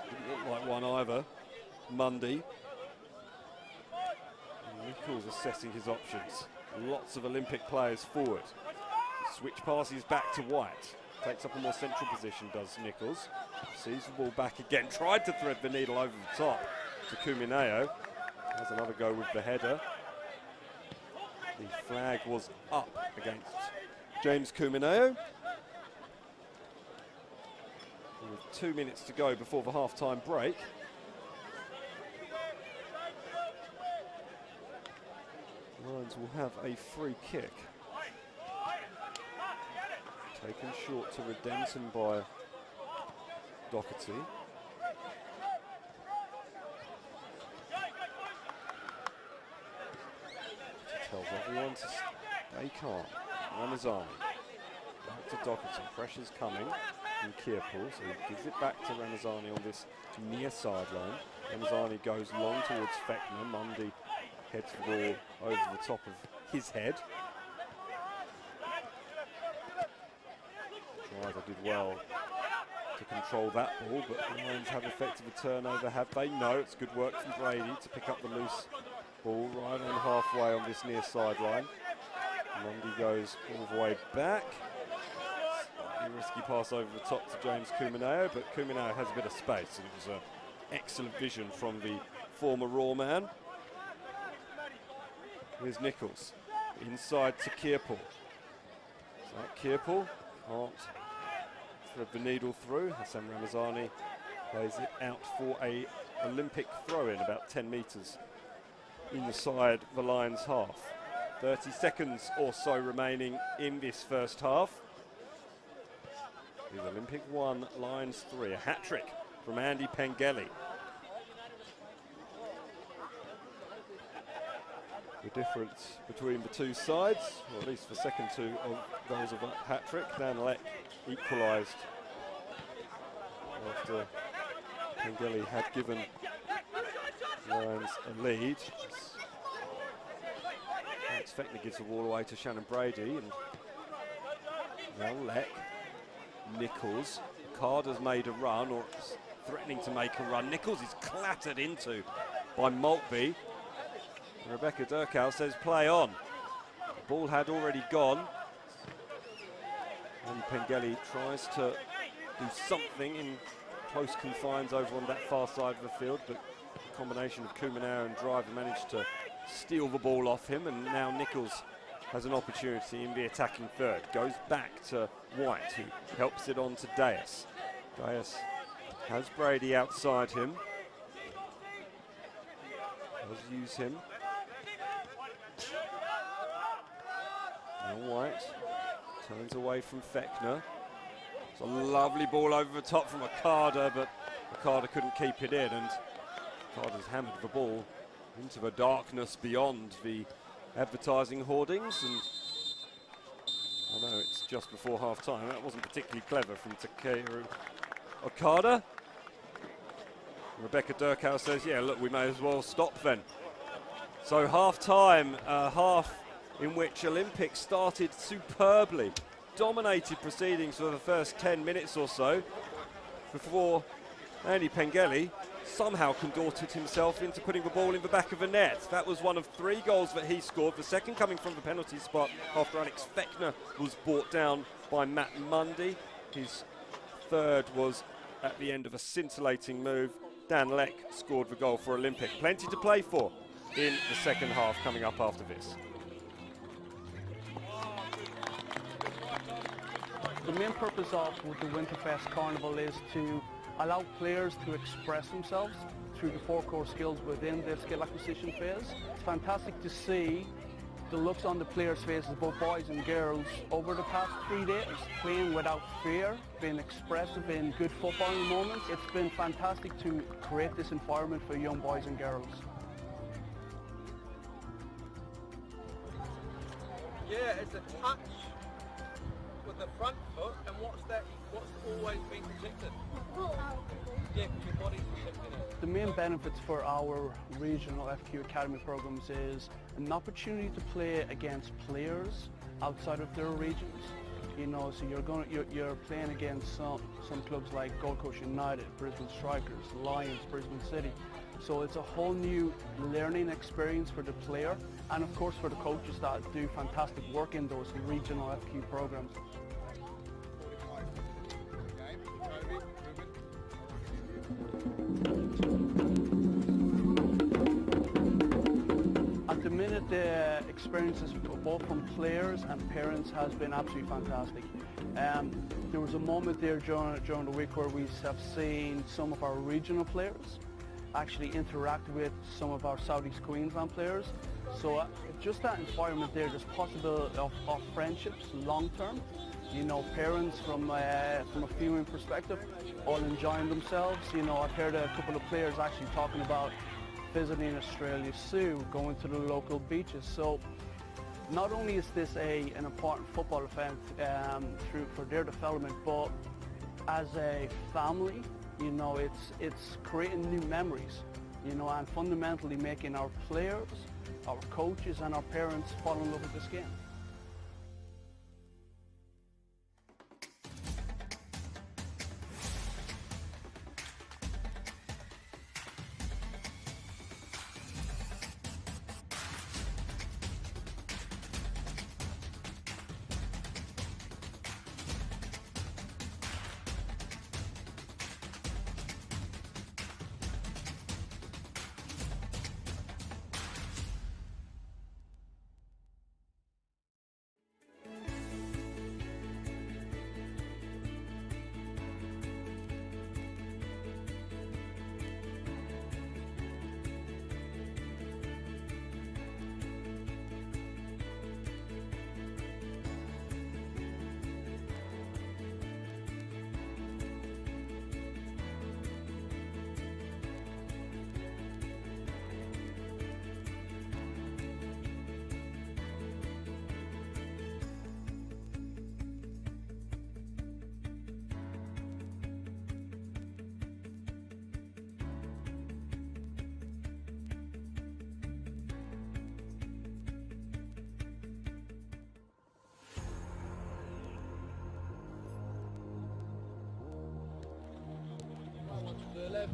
Didn't look like one either. Monday. Nichols assessing his options. Lots of Olympic players forward. Switch passes back to White. Takes up a more central position, does Nichols. Sees the ball back again. Tried to thread the needle over the top to Kumineo. Has another go with the header. The flag was up against James Kumineo. With 2 minutes to go before the half-time break. Lions will have a free kick. Taken short to Redemption by Doherty. Tells everyone to stay calm. Ramazani. Back to Doherty. Pressure's coming from Kirpal, so he gives it back to Ramazani on this near sideline. Ramazani goes long towards Fechner. Mundy heads the ball over the top of his head. Driver did well to control that ball, but the Lions have effective a turnover, have they? No, it's good work from Brady to pick up the loose ball right on halfway on this near sideline. Mundy goes all the way back. Slightly risky pass over the top to James Kumineo, but Kumineo has a bit of space, and it was an excellent vision from the former Raw man. Here's Nichols, inside to Kirpal. Is that Kirpal? Can't thread the needle through. Hassan Ramazani plays it out for a Olympic throw-in, about 10 metres inside the Lions' half. 30 seconds or so remaining in this first half. With Olympic 1, Lions 3, a hat-trick from Andy Pengelly. The difference between the two sides, or at least the second two of those of a hat-trick. Dan Leck equalised after Pengelly had given Lions a lead. Alex Fechner gives the ball away to Shannon Brady, and now Leck, Nichols. Carter's made a run, or threatening to make a run. Nichols is clattered into by Maltby. Rebecca Durkow says play on. The ball had already gone. And Pengelly tries to do something in close confines over on that far side of the field, but a combination of Kumineo and Driver managed to steal the ball off him, and now Nichols has an opportunity in the attacking third. Goes back to White, who helps it on to Deas. Deas has Brady outside him. Does use him. Now White turns away from Fechner. It's a lovely ball over the top from Okada, but Okada couldn't keep it in, and Okada's hammered the ball into the darkness beyond the advertising hoardings. And I know it's just before half time. That wasn't particularly clever from Takeru Okada. Rebecca Durkow says, yeah, look, we may as well stop then. So half time, half in which Olympic started superbly, dominated proceedings for the first 10 minutes or so, before Andy Pengelly somehow contorted himself into putting the ball in the back of the net. That was one of 3 goals that he scored, the second coming from the penalty spot after Alex Fechner was brought down by Matt Mundy. His third was at the end of a scintillating move. Dan Leck scored the goal for Olympic. Plenty to play for in the second half coming up after this. The main purpose of the Winterfest Carnival is to allow players to express themselves through the 4 core skills within their skill acquisition phase. It's fantastic to see the looks on the players' faces, both boys and girls, over the past 3 days, playing without fear, being expressive in good footballing moments. It's been fantastic to create this environment for young boys and girls. Yeah, it's a touch with the front foot, and what's always been protected? Yeah, because your body's protecting it. The main benefits for our regional FQ Academy programs is an opportunity to play against players outside of their regions. You know, so you're playing against some clubs like Gold Coast United, Brisbane Strikers, Lions, Brisbane City. So it's a whole new learning experience for the player and of course for the coaches that do fantastic work in those regional FQ programs. At the minute, the experiences both from players and parents has been absolutely fantastic. There was a moment there during the week where we have seen some of our regional players actually interact with some of our Southeast Queensland players. So just that environment there, there's possibility of friendships long term. You know, parents from a viewing perspective, all enjoying themselves. You know, I've heard a couple of players actually talking about visiting Australia Zoo, going to the local beaches. So not only is this an important football event for their development, but as a family, you know, it's creating new memories, you know, and fundamentally making our players, our coaches and our parents fall in love with this game. To the left.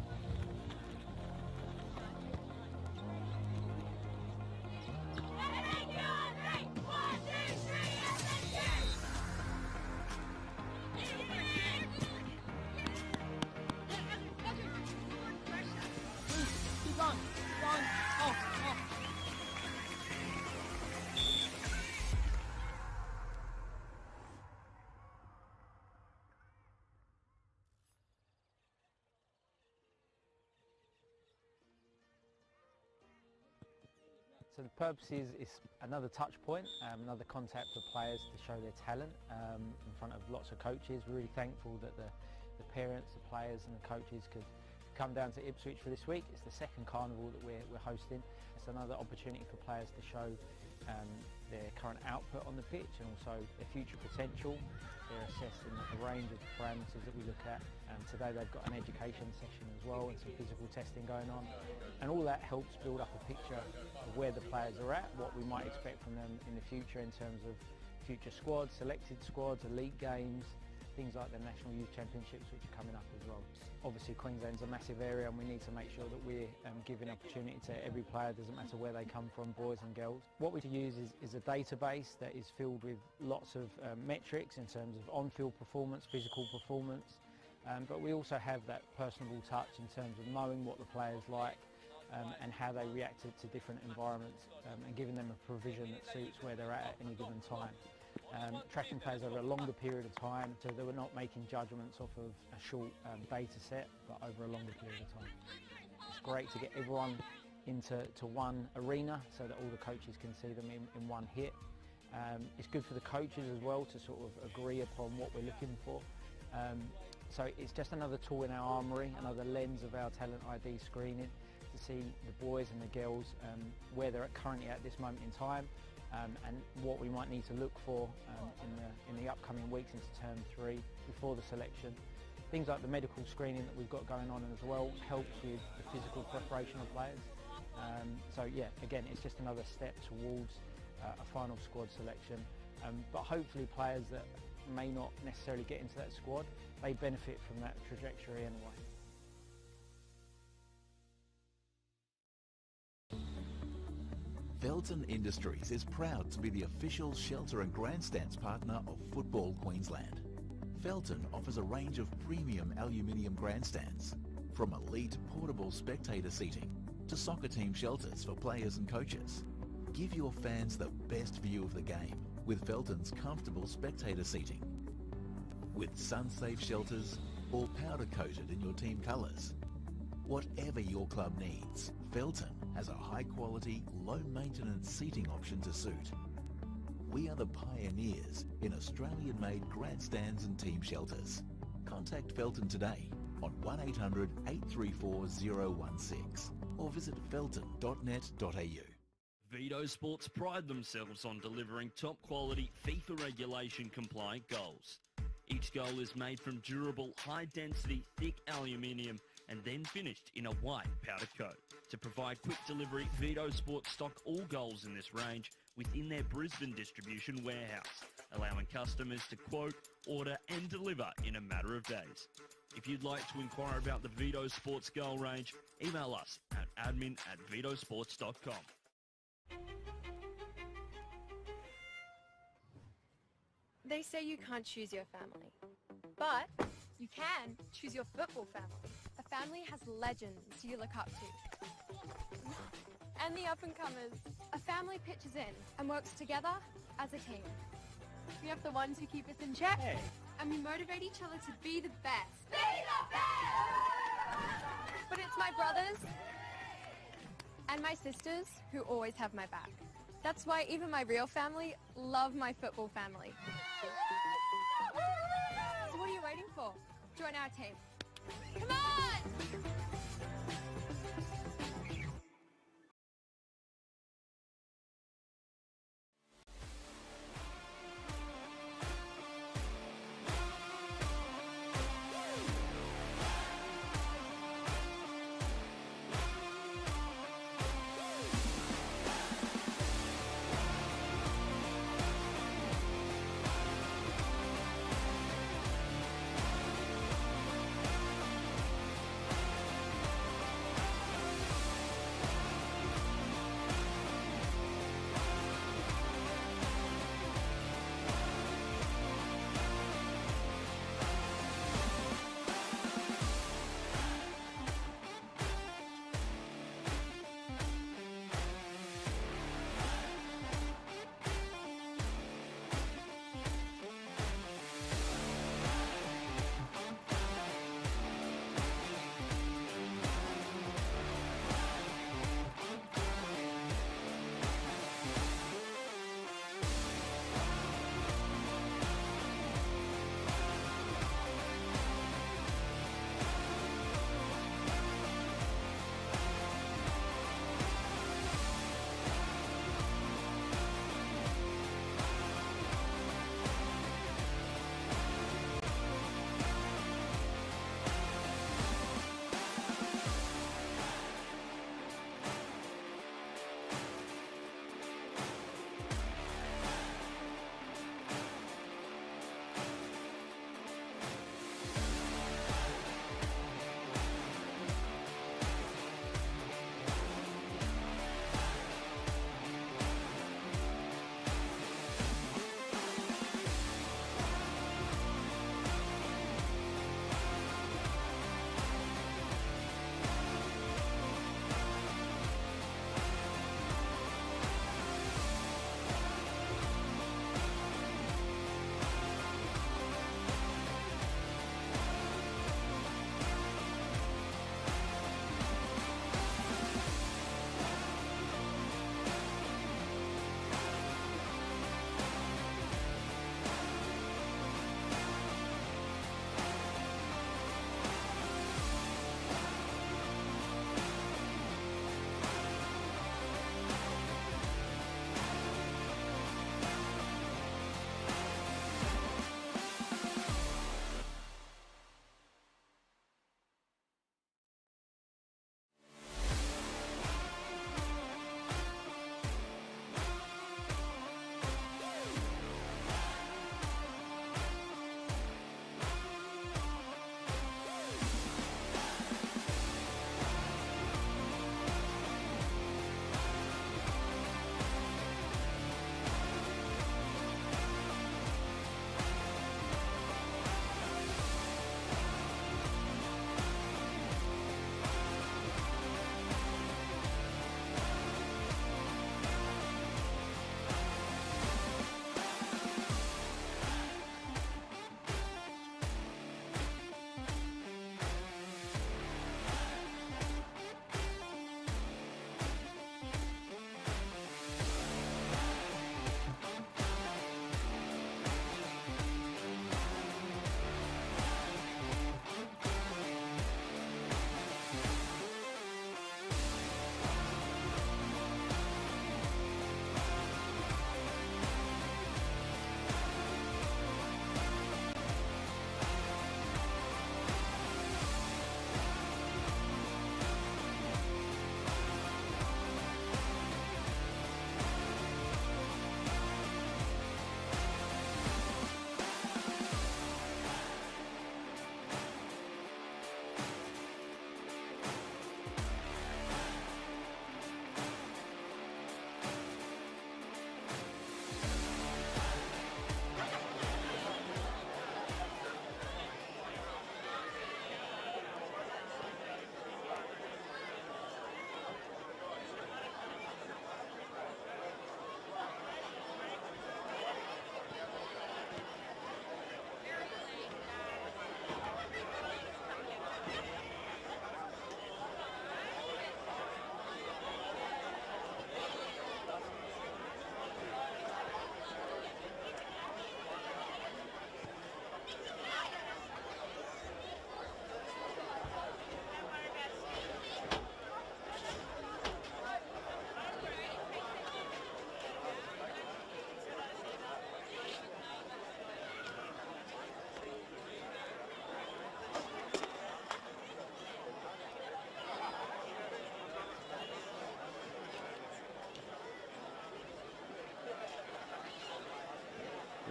Keep on. Off. So the purpose is another touch point, another contact for players to show their talent in front of lots of coaches. We're really thankful that the parents, the players and the coaches could come down to Ipswich for this week. It's the second carnival that we're hosting. It's another opportunity for players to show their current output on the pitch and also their future potential. They're assessing a range of parameters that we look at. Today they've got an education session as well and some physical testing going on. And all that helps build up a picture of where the players are at, what we might expect from them in the future in terms of future squads, selected squads, elite games, things like the National Youth Championships which are coming up as well. Obviously Queensland's a massive area and we need to make sure that we're giving opportunity to every player, doesn't matter where they come from, boys and girls. What we use is a database that is filled with lots of metrics in terms of on-field performance, physical performance, but we also have that personable touch in terms of knowing what the players like and how they reacted to different environments and giving them a provision that suits where they're at any given time. Tracking players over a longer period of time so that we're not making judgments off of a short data set but over a longer period of time. It's great to get everyone into one arena so that all the coaches can see them in one hit. It's good for the coaches as well to sort of agree upon what we're looking for. So it's just another tool in our armoury, another lens of our talent ID screening to see the boys and the girls where they're currently at this moment in time and what we might need to look for in the upcoming weeks into term 3 before the selection. Things like the medical screening that we've got going on as well helps with the physical preparation of players. So yeah, again, it's just another step towards a final squad selection. But hopefully players that may not necessarily get into that squad, they benefit from that trajectory anyway. Felton Industries is proud to be the official shelter and grandstands partner of Football Queensland. Felton offers a range of premium aluminium grandstands, from elite portable spectator seating to soccer team shelters for players and coaches. Give your fans the best view of the game with Felton's comfortable spectator seating. With sun-safe shelters or powder-coated in your team colours. Whatever your club needs, Felton has a high-quality, low-maintenance seating option to suit. We are the pioneers in Australian-made grandstands and team shelters. Contact Felton today on 1800 834 016 or visit felton.net.au. Vito Sports pride themselves on delivering top-quality FIFA regulation-compliant goals. Each goal is made from durable, high-density, thick aluminium and then finished in a white powder coat. To provide quick delivery, Vito Sports stock all goals in this range within their Brisbane distribution warehouse, allowing customers to quote, order and deliver in a matter of days. If you'd like to inquire about the Vito Sports goal range, email us at admin@vitosports.com. They say you can't choose your family, but you can choose your football family. A family has legends you look up to. And the up-and-comers. A family pitches in and works together as a team. We have the ones who keep us in check, and we motivate each other to be the best. Be the best! But it's my brothers and my sisters who always have my back. That's why even my real family love my football family. So what are you waiting for? Join our team. Come on!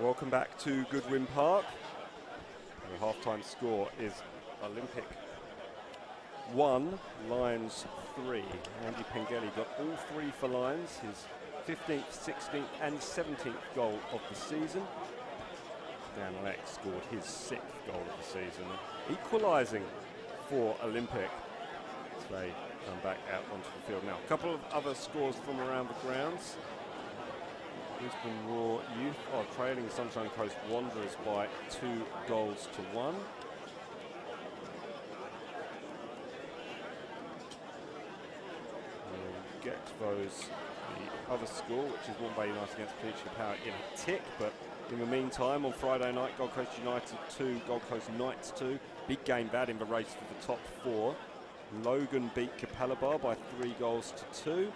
Welcome back to Goodwin Park. The half-time score is Olympic 1, Lions 3. Andy Pengelly got all 3 for Lions, his 15th, 16th and 17th goal of the season. Dan Leck scored his 6th goal of the season, equalising for Olympic as they come back out onto the field now. A couple of other scores from around the grounds. Brisbane Roar Youth are trailing Sunshine Coast Wanderers by 2 goals to 1. We'll get those, the other score, which is Moreton Bay United against Peninsula Power, in a tick, but in the meantime, on Friday night, Gold Coast United 2, Gold Coast Knights 2. Big game that in the race for the top 4. Logan beat Capalaba by 3 goals to 2.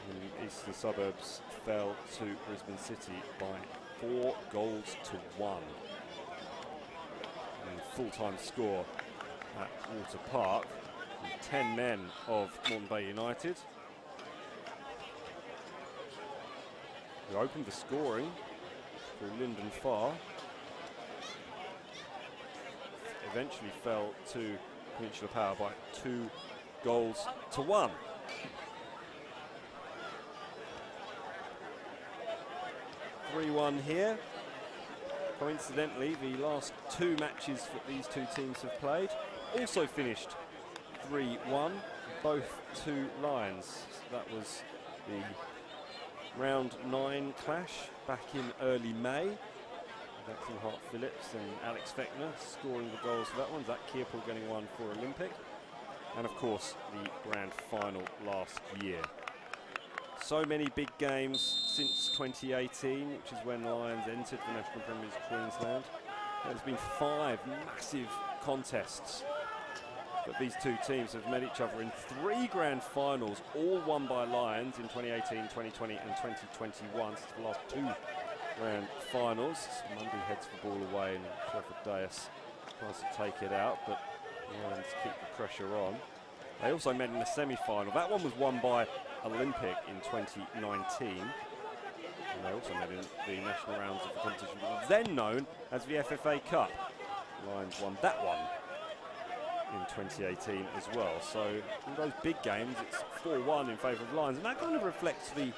And the Eastern Suburbs fell to Brisbane City by 4 goals to 1. And full-time score at Water Park. 10 men of Moreton Bay United, who opened the scoring through Lyndon Farr, eventually fell to Peninsula Power by 2 goals to 1. (3-1) here. Coincidentally, the last 2 matches that these 2 teams have played also finished 3-1, both to Lions. So that was the round 9 clash back in early May. Jackson Hart Phillips and Alex Fechner scoring the goals for that one. Zach Kierpool getting one for Olympic. And of course, the grand final last year. So many big games since 2018, which is when Lions entered the National Premier League Queensland. There's been 5 massive contests that these 2 teams have met each other in 3 grand finals, all won by Lions in 2018, 2020 and 2021. It's the last 2 grand finals. Mundy heads the ball away and Trevor Dias tries to take it out, but Lions keep the pressure on. They also met in the semi-final. That one was won by Olympic in 2019. And they also met in the national rounds of the competition, then known as the FFA Cup. Lions won that one in 2018 as well. So in those big games, it's 4-1 in favour of Lions, and that kind of reflects the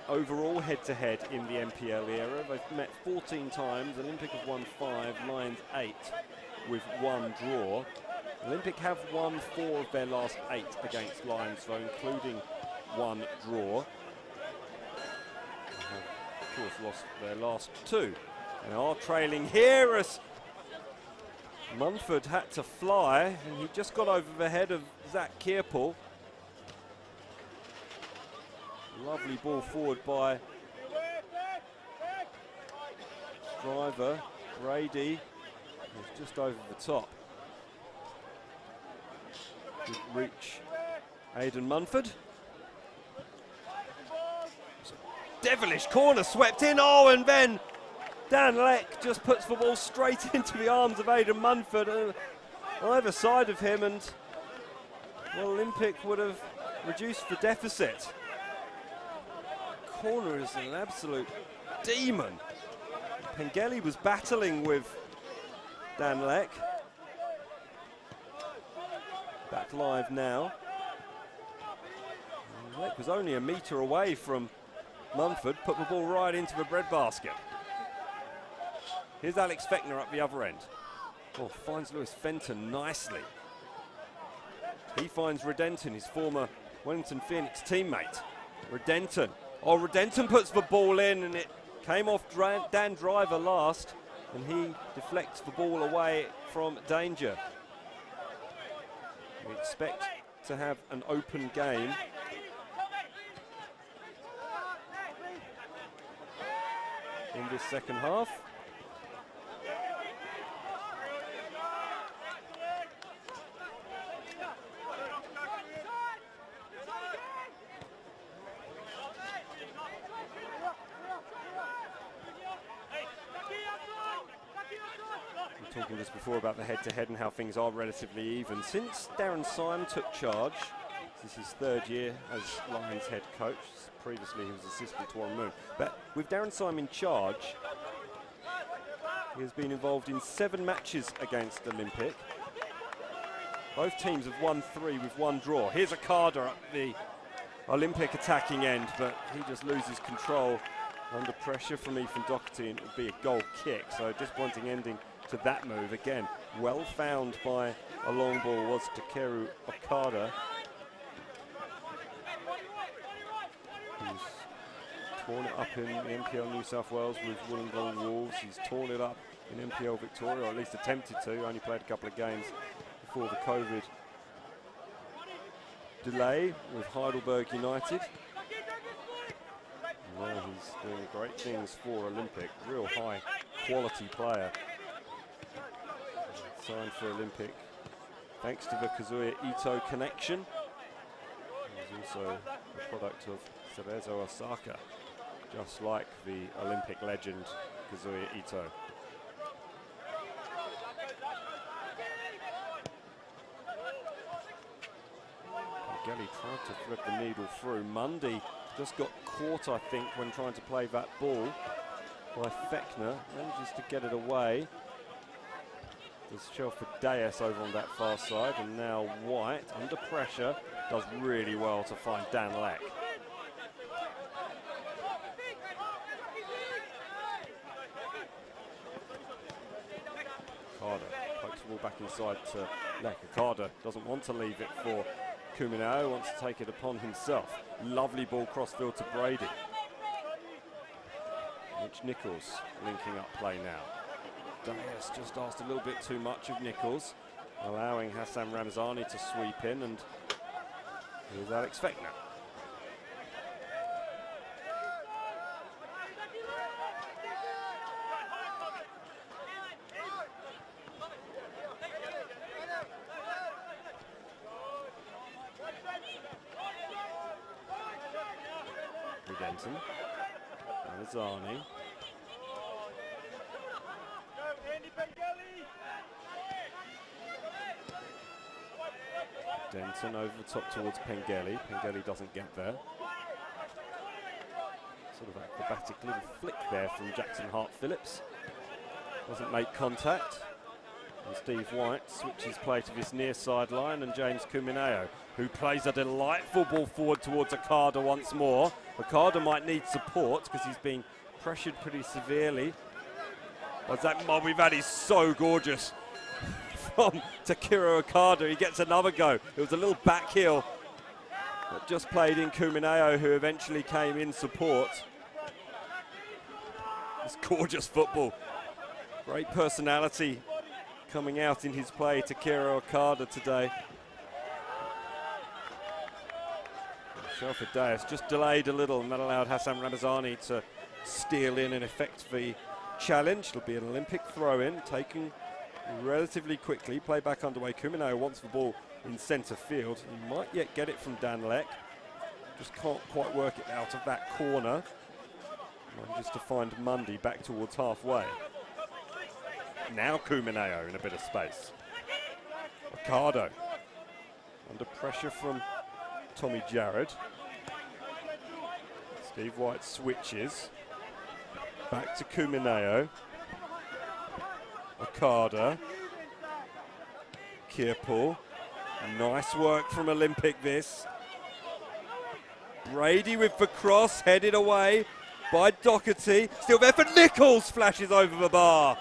overall head-to-head in the NPL era. They've met 14 times. Olympic have won 5, Lions 8, with 1 draw. Olympic have won 4 of their last 8 against Lions, though, including 1 draw. They have, of course, lost their last 2 and are trailing here as Munford had to fly, and he just got over the head of Zach Kierpool. Lovely ball forward by driver Brady. He's just over the top. Good reach, Aidan Munford. Devilish corner swept in. Oh, and then Dan Leck just puts the ball straight into the arms of Aidan Munford either side of him, and well, Olympic would have reduced the deficit. Corner is an absolute demon. Pengelly was battling with Dan Leck. Back live now. Leck was only a metre away from Munford, put the ball right into the breadbasket. Here's Alex Fechner up the other end. Oh, finds Lewis Fenton nicely. He finds Redenton, his former Wellington Phoenix teammate. Redenton. Oh, Redenton puts the ball in, and it came off Dan Driver last, and he deflects the ball away from danger. We expect to have an open game. In this second half. We were talking just before about the head-to-head and how things are relatively even. Since Darren Syme took charge, this is his 3rd year as Lions head coach. Previously he was assistant to Warren Moon. But with Darren Syme in charge, he has been involved in 7 matches against Olympic. Both teams have won 3 with 1 draw. Here's a Carter up the Olympic attacking end, but he just loses control under pressure from Ethan Doherty, and it would be a goal kick. So disappointing ending to that move. Again, well found by a long ball was Takeru Okada. He's torn it up in NPL New South Wales with Wollongong Wolves. He's torn it up in NPL Victoria, or at least attempted to. Only played a couple of games before the COVID delay with Heidelberg United. Now he's doing great things for Olympic. Real high quality player. Signed for Olympic thanks to the Kazuya Ito connection. He's also a product of Cerezo Osaka, just like the Olympic legend Kazuya Ito. Gelly tried to thread the needle through. Mundy just got caught, I think, when trying to play that ball by Fechner. Manages to get it away. There's Shelford Deas over on that far side, and now White, under pressure, does really well to find Dan Leck. Carter pokes the ball back inside to Leck. Carter doesn't want to leave it for Kuminao, wants to take it upon himself. Lovely ball crossfield to Brady. Mitch Nichols linking up play now. Dias just asked a little bit too much of Nichols, allowing Hassan Ramazani to sweep in, and here's Alex Fechner. Denton, Ramazani. Denton over the top towards Pengelly. Pengelly doesn't get there. Sort of acrobatic little flick there from Jackson Hart-Phillips. Doesn't make contact. And Steve White switches play to this near sideline, and James Kumineo, who plays a delightful ball forward towards Okada once more. Okada might need support because he's been pressured pretty severely. But that mob we've had is so gorgeous. From Takiro Okada, he gets another go. It was a little back heel that just played in Kumineo, who eventually came in support. It's gorgeous football. Great personality coming out in his play, Takiro Okada today. Shelford Deas just delayed a little, and that allowed Hassan Ramazani to steal in and effect the challenge. It'll be an Olympic throw-in, taken relatively quickly. Play back underway. Kuminao wants the ball in centre field. He might yet get it from Dan Leck. Just can't quite work it out of that corner. Manages to find Mundy back towards halfway. Now Kuminao in a bit of space. Okada under pressure from Tommy Jarrett. Steve White switches. Back to Kuminao. Okada. Kirpal. Nice work from Olympic this. Brady with the cross, headed away by Doherty. Still there for Nichols, flashes over the bar.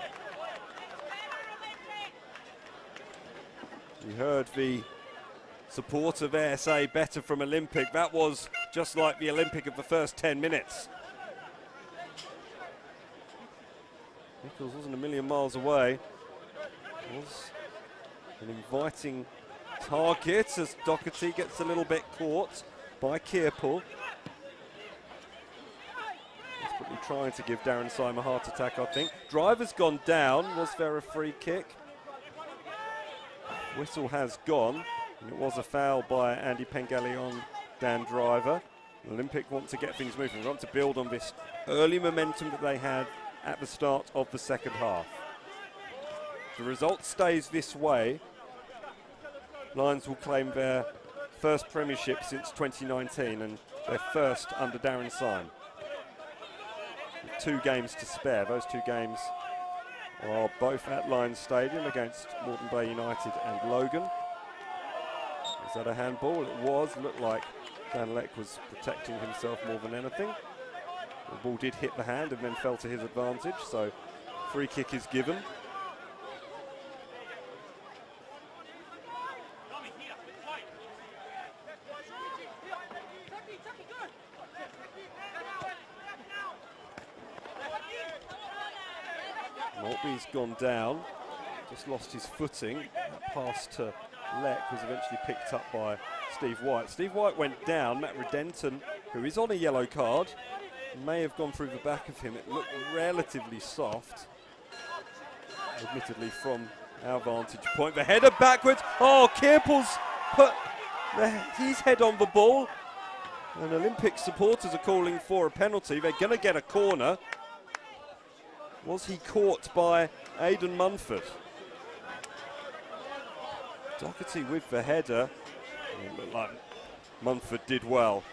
You heard the support of ASA better from Olympic. That was just like the Olympic of the first 10 minutes. Nichols wasn't a million miles away. It was an inviting target as Doherty gets a little bit caught by Kirpal. Desperately trying to give Darren Syme a heart attack, I think. Driver's gone down. Was there a free kick? Whistle has gone. And it was a foul by Andy Pengelly on Dan Driver. Olympic want to get things moving. They want to build on this early momentum that they had at the start of the second half. If the result stays this way, Lions will claim their first premiership since 2019 and their first under Darren Syme. 2 games to spare. Those 2 games are both at Lions Stadium against Moreton Bay United and Logan. Is that a handball? It was. Looked like Dan Leck was protecting himself more than anything. The ball did hit the hand and then fell to his advantage, so free kick is given. Maltby's gone down, just lost his footing. That pass to Leck was eventually picked up by Steve White. Steve White went down. Matt Redenton, who is on a yellow card, may have gone through the back of him. It looked relatively soft, admittedly from our vantage point. The header backwards. Oh, Kirpel's put his head on the ball. And Olympic supporters are calling for a penalty. They're going to get a corner. Was he caught by Aidan Munford? Doherty with the header. It looked like Munford did well.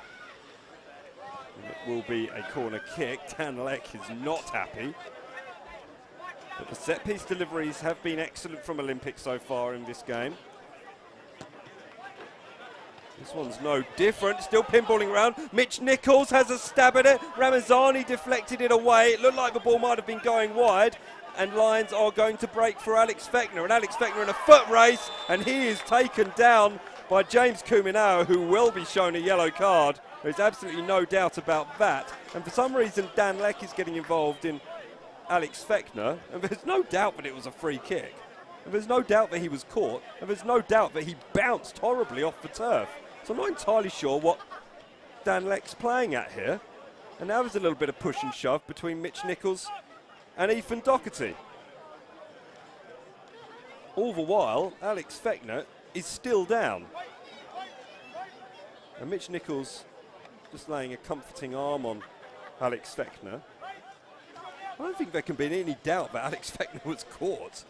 And it will be a corner kick. Dan Leck is not happy. But the set piece deliveries have been excellent from Olympic so far in this game. This one's no different, still pinballing around. Mitch Nichols has a stab at it. Ramazani deflected it away. It looked like the ball might have been going wide. And Lions are going to break for Alex Fechner. And Alex Fechner in a foot race. And he is taken down by James Kuminao, who will be shown a yellow card. There's absolutely no doubt about that. And for some reason, Dan Leck is getting involved in Alex Fechner. And there's no doubt that it was a free kick. And there's no doubt that he was caught. And there's no doubt that he bounced horribly off the turf. So I'm not entirely sure what Dan Leck's playing at here. And now there's a little bit of push and shove between Mitch Nichols and Ethan Doherty. All the while, Alex Fechner is still down. And Mitch Nichols just laying a comforting arm on Alex Fechner. I don't think there can be any doubt that Alex Fechner was caught.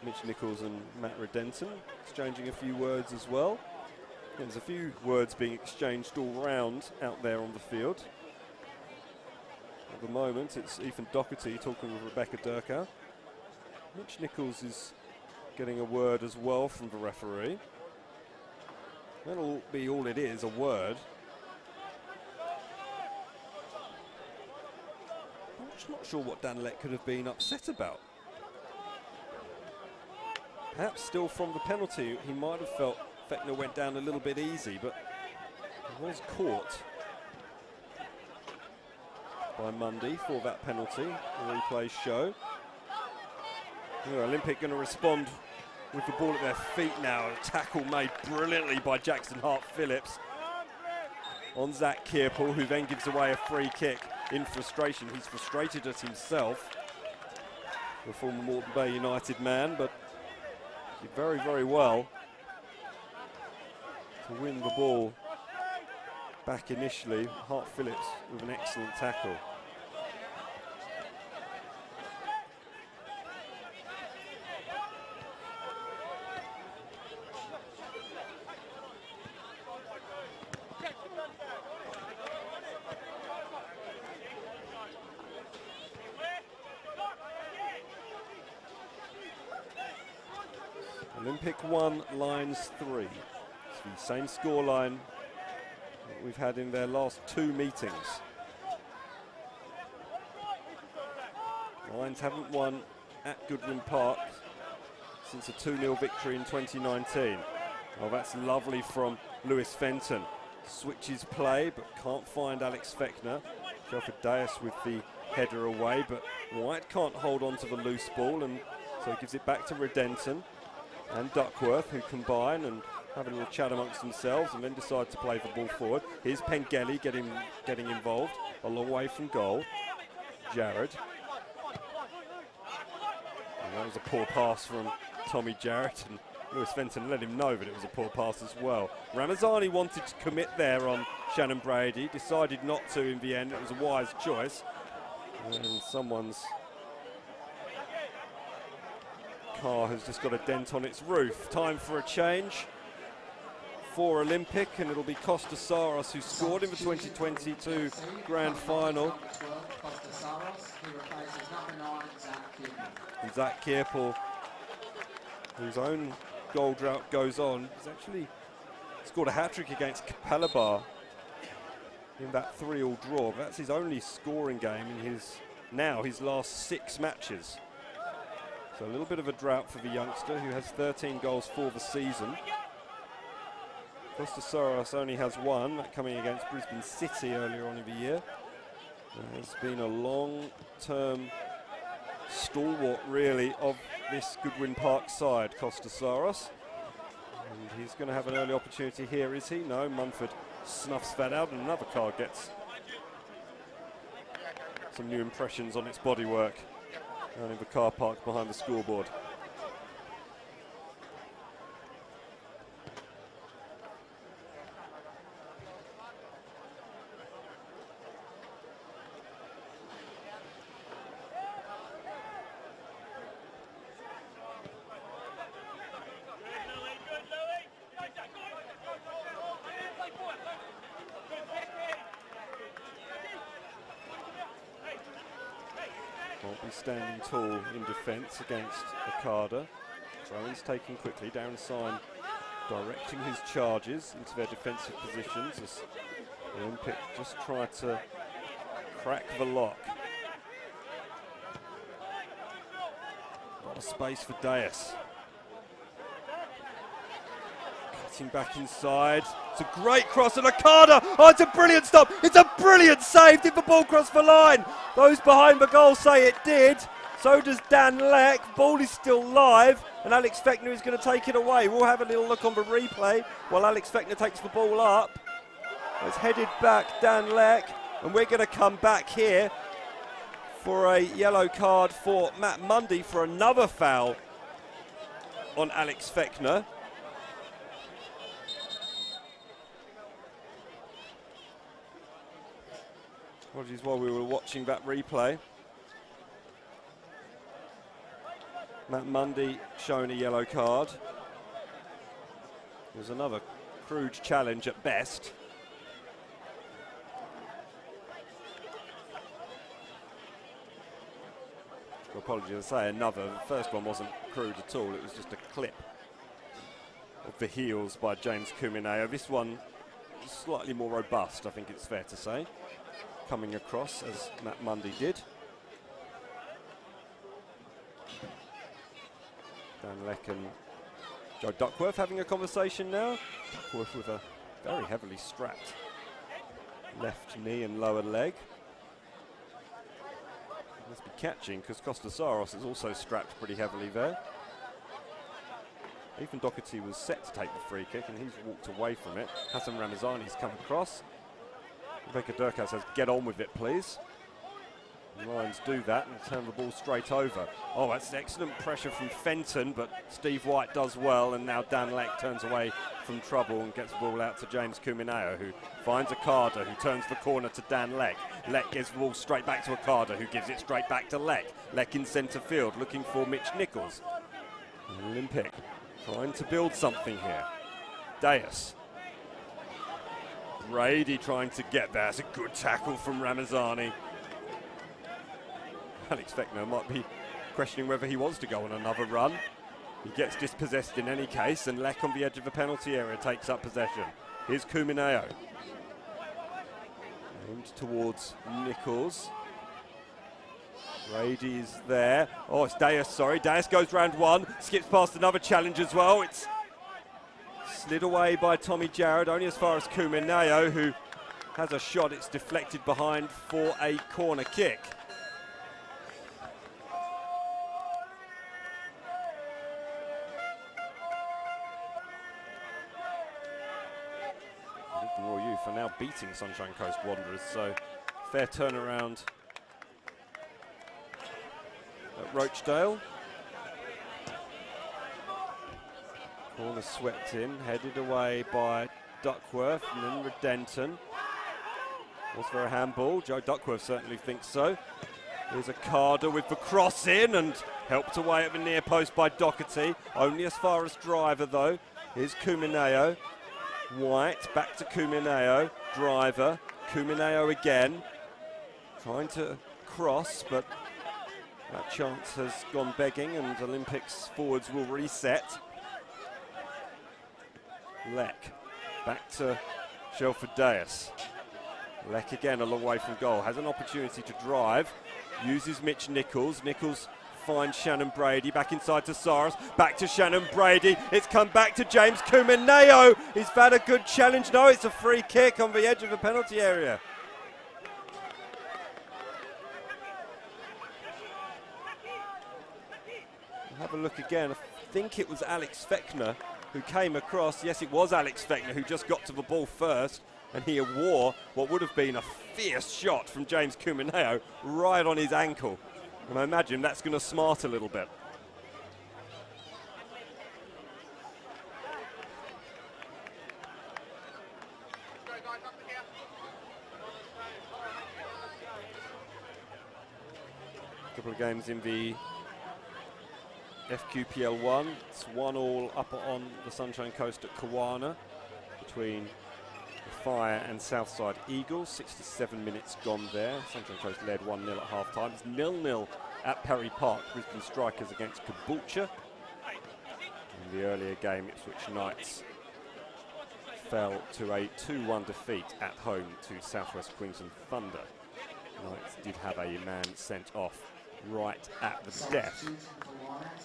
Mitch Nichols and Matt Redenton exchanging a few words as well. There's a few words being exchanged all round out there on the field. At the moment, it's Ethan Doherty talking with Rebecca Durkow. Mitch Nichols is getting a word as well from the referee. That'll be all it is, a word. I'm just not sure what Dan Leck could have been upset about. Perhaps still from the penalty, he might have felt Fechner went down a little bit easy, but he was caught by Mundy for that penalty. The replays show. Olympic going to respond with the ball at their feet now. A tackle made brilliantly by Jackson Hart-Phillips on Zach Kirpel, who then gives away a free kick in frustration. He's frustrated at himself, the former Moreton Bay United man, but did very, very well to win the ball back initially. Hart-Phillips with an excellent tackle. Olympic 1, Lions 3. It's the same scoreline that we've had in their last 2 meetings. Lions haven't won at Goodwin Park since a 2-0 victory in 2019. Oh, that's lovely from Lewis Fenton. Switches play, but can't find Alex Fechner. Shelford Deas with the header away, but White can't hold on to the loose ball, and so he gives it back to Redenton and Duckworth, who combine and have a little chat amongst themselves and then decide to play the ball forward. Here's Pengelly getting involved, a long way from goal. Jarrett. And that was a poor pass from Tommy Jarrett, and Lewis Fenton let him know that it was a poor pass as well. Ramazani wanted to commit there on Shannon Brady, decided not to in the end. It was a wise choice. And someone's car has just got a dent on its roof. Time for a change for Olympic, and it'll be Costa Saros who scored in the 2022 Grand Final. And Zach Kierpel, whose own goal drought goes on, has actually scored a hat-trick against Kapalabar in that 3-3 draw. But that's his only scoring game in his last 6 matches. So a little bit of a drought for the youngster, who has 13 goals for the season. Costa Saros only has 1, that coming against Brisbane City earlier on in the year. It's been a long-term stalwart, really, of this Goodwin Park side, Costa Saros. And he's going to have an early opportunity here, is he? No, Munford snuffs that out, and another car gets some new impressions on its bodywork down in the car park behind the scoreboard. Won't be standing tall in defence against Okada. Throw-ins taken quickly. Darren Syme directing his charges into their defensive positions as Olympic just try to crack the lock. A lot of space for Deus. Cutting back inside. It's a great cross and Okada. Oh, it's a brilliant stop. It's a brilliant save. Did the ball cross the line? Those behind the goal say it did. So does Dan Leck. Ball is still live, and Alex Fechner is going to take it away. We'll have a little look on the replay while Alex Fechner takes the ball up. It's headed back, Dan Leck, and we're going to come back here for a yellow card for Matt Mundy for another foul on Alex Fechner. Apologies while we were watching that replay. Matt Mundy shown a yellow card. There's another crude challenge at best. Apologies, I say another. The first one wasn't crude at all. It was just a clip of the heels by James Kumineo. This one is slightly more robust, I think it's fair to say, coming across as Matt Mundy did. Dan Leck and Joe Duckworth having a conversation now. Duckworth with a very heavily strapped left knee and lower leg. Must be catching because Costa Saros is also strapped pretty heavily there. Ethan Doherty was set to take the free kick and he's walked away from it. Hassan Ramazani's come across. Rebecca Durkaz says, get on with it, please. The Lions do that and turn the ball straight over. Oh, that's excellent pressure from Fenton, but Steve White does well, and now Dan Leck turns away from trouble and gets the ball out to James Kumineo, who finds Okada, who turns the corner to Dan Leck. Leck gives the ball straight back to Okada, who gives it straight back to Leck. Leck in centre field, looking for Mitch Nichols. Olympic trying to build something here. Deus. Brady trying to get there. It's a good tackle from Ramazani. Alex Fechner might be questioning whether he wants to go on another run. He gets dispossessed in any case, and Leck on the edge of the penalty area takes up possession. Here's Kumineo. Aimed towards Nichols. Brady's there. Oh, it's Deus, sorry. Deus goes round one, skips past another challenge as well. It's slid away by Tommy Jarrett, only as far as Kumineo, who has a shot. It's deflected behind for a corner kick. Royal Youth are now beating Sunshine Coast Wanderers, so fair turnaround at Rochdale. Corner swept in, headed away by Duckworth and then Redenton. Was there a handball? Joe Duckworth certainly thinks so. Here's a Carder with the cross in and helped away at the near post by Doherty. Only as far as Driver though. Here's Kumineo. White back to Kumineo. Driver. Kumineo again. Trying to cross, but that chance has gone begging and Olympics forwards will reset. Leck back to Shelford Deas. Leck again a long way from goal. Has an opportunity to drive. Uses Mitch Nichols. Nichols finds Shannon Brady. Back inside to Saros. Back to Shannon Brady. It's come back to James Kumineo. He's had a good challenge. No, it's a free kick on the edge of the penalty area. Have a look again. I think it was Alex Fechner who came across. Yes, it was Alex Fechner who just got to the ball first, and he wore what would have been a fierce shot from James Kumineo right on his ankle. And I imagine that's going to smart a little bit. A couple of games in the FQPL 1. It's 1-1 up on the Sunshine Coast at Kawana between the Fire and Southside Eagles. 67 minutes gone there. Sunshine Coast led 1-0 at half-time. It's 0-0 at Perry Park. Brisbane Strikers against Caboolture. In the earlier game, Ipswich Knights fell to a 2-1 defeat at home to Southwest Queensland Thunder. Knights did have a man sent off right at the death.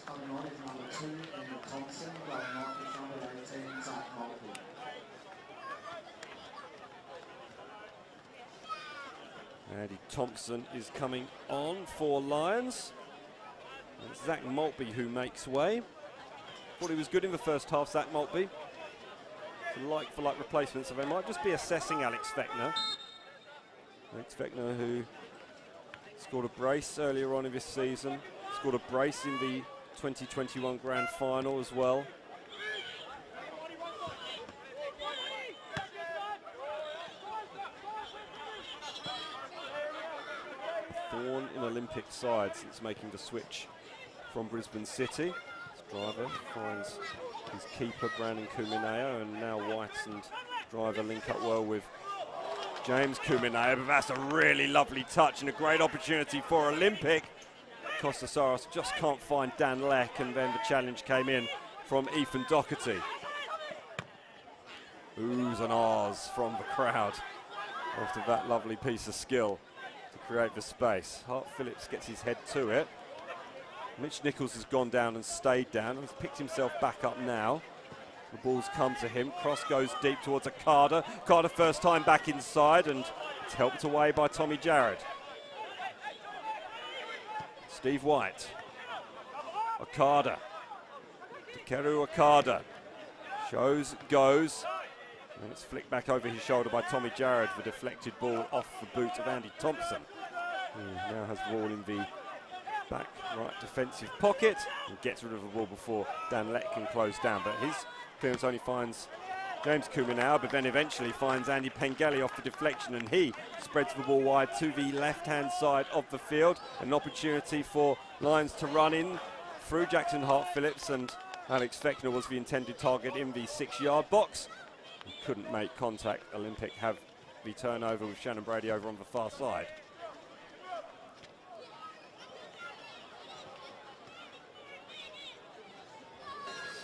Coming on is number 2, Emma Thompson, going off is number 18, Zach Maltby. Andy Thompson is coming on for Lions. It's Zach Maltby who makes way. Thought he was good in the first half, Zach Maltby. Like-for-like replacement, so they might just be assessing Alex Fechner. Alex Fechner who scored a brace earlier on in this season. Scored a brace in the 2021 Grand Final as well. A thorn in Olympic side since making the switch from Brisbane City. This Driver finds his keeper Brandon Kumineo, and now White and Driver link up well with James Kumineo, but that's a really lovely touch and a great opportunity for Olympic. Costa Saros just can't find Dan Leck, and then the challenge came in from Ethan Doherty. Oohs and ahs from the crowd after that lovely piece of skill to create the space. Hart Phillips gets his head to it. Mitch Nichols has gone down and stayed down and has picked himself back up now. The ball's come to him. Cross goes deep towards a Carder. Carder first time back inside, and it's helped away by Tommy Jarrett. Steve White. Okada. Takeru Okada. Shows, goes. And it's flicked back over his shoulder by Tommy Jarrett. The deflected ball off the boot of Andy Thompson, who now has the ball in the back right defensive pocket and gets rid of the ball before Dan Leck can close down. But his clearance only finds James Kumineo, but then eventually finds Andy Pengelly off the deflection, and he spreads the ball wide to the left-hand side of the field. An opportunity for Lions to run in through Jackson Hart-Phillips, and Alex Fechner was the intended target in the 6-yard box. He couldn't make contact. Olympic have the turnover with Shannon Brady over on the far side.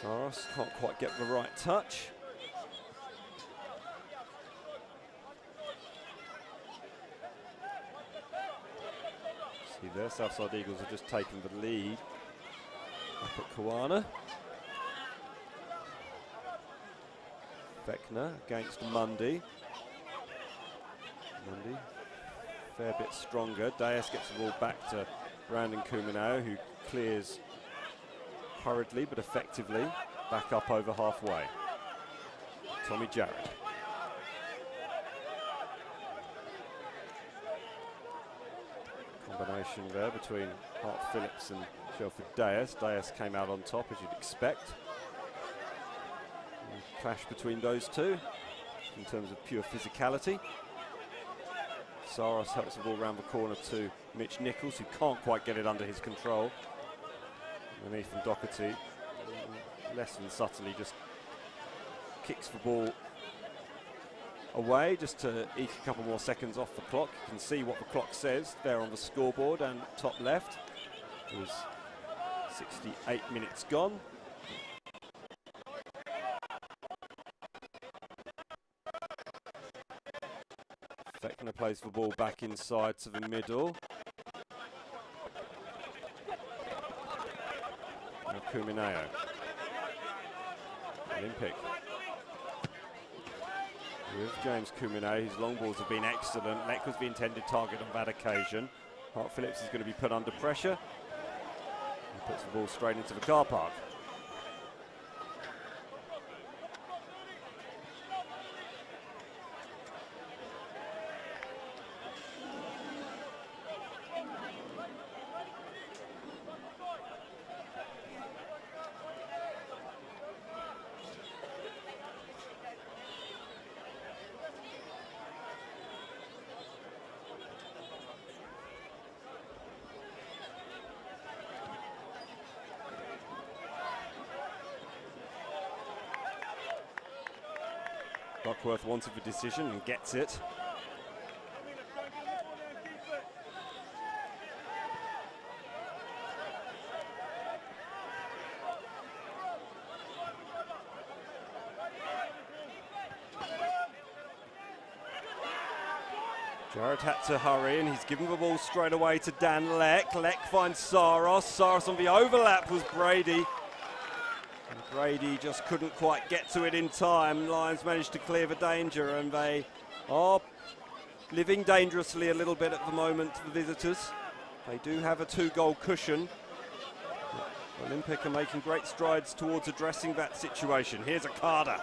Saros can't quite get the right touch. See there, Southside Eagles have just taken the lead up at Kawana. Fechner against Mundy. Mundy, fair bit stronger. Deas gets the ball back to Brandon Kumineo, who clears hurriedly but effectively back up over halfway. Tommy Jarrett. Combination there between Hart Phillips and Shelford Deas. Deas came out on top, as you'd expect. Clash between those two in terms of pure physicality. Saros helps the ball around the corner to Mitch Nichols, who can't quite get it under his control. And Ethan Doherty, less than subtly, just kicks the ball away just to eke a couple more seconds off the clock. You can see what the clock says there on the scoreboard and top left. It was 68 minutes gone. Fechner plays the ball back inside to the middle. Now Kumineo. Olympic. With James Kumineo, his long balls have been excellent. Lek was the intended target on that occasion. Hart Phillips is going to be put under pressure. He puts the ball straight into the car park. Duckworth wanted the decision and gets it. Jarrett had to hurry and he's given the ball straight away to Dan Lek. Lek finds Saros. Saros on the overlap was Brady. And Brady just couldn't quite get to it in time. Lions managed to clear the danger and they are living dangerously a little bit at the moment, the visitors. They do have a 2-goal cushion. Olympic are making great strides towards addressing that situation. Here's a Carter.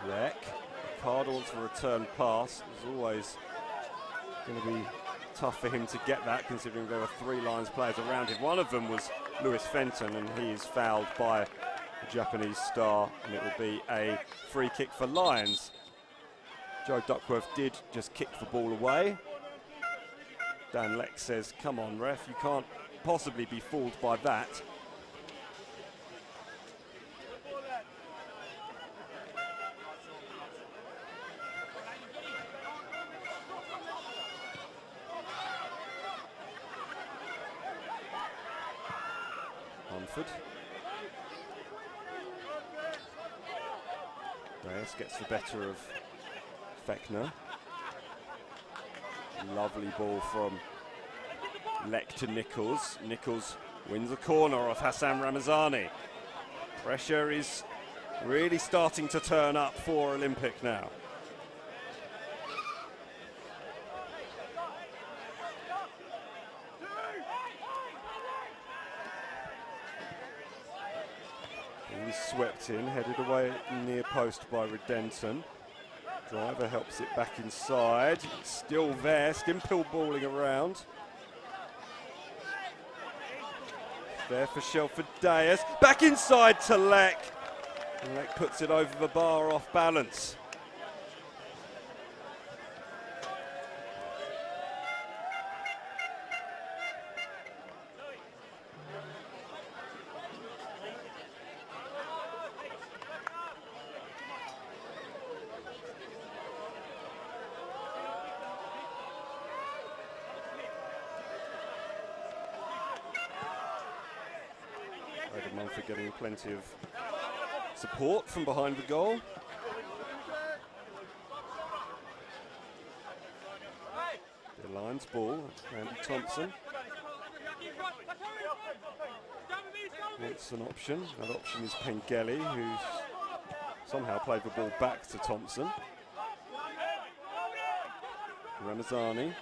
Lek. Carter wants a return pass. It's always going to be tough for him to get that, considering there were 3 Lions players around him. One of them was Lewis Fenton, and he is fouled by the Japanese star, and it will be a free kick for Lions. Joe Duckworth did just kick the ball away. Dan Lek says, come on ref, you can't possibly be fooled by that. Reyes gets the better of Fechner. Lovely ball from Lek to Nichols. Nichols wins a corner off Hassan Ramazani. Pressure is really starting to turn up for Olympic now. Swept in, headed away near post by Redenton. Driver helps it back inside. It's still there, Stimpill balling around. There for Shelford Dias. Back inside to Lek. And Lek puts it over the bar off balance. Mumford getting plenty of support from behind the goal. The Lions ball, Andy Thompson. It's an option. That option is Pengelly, who's somehow played the ball back to Thompson. Ramazani.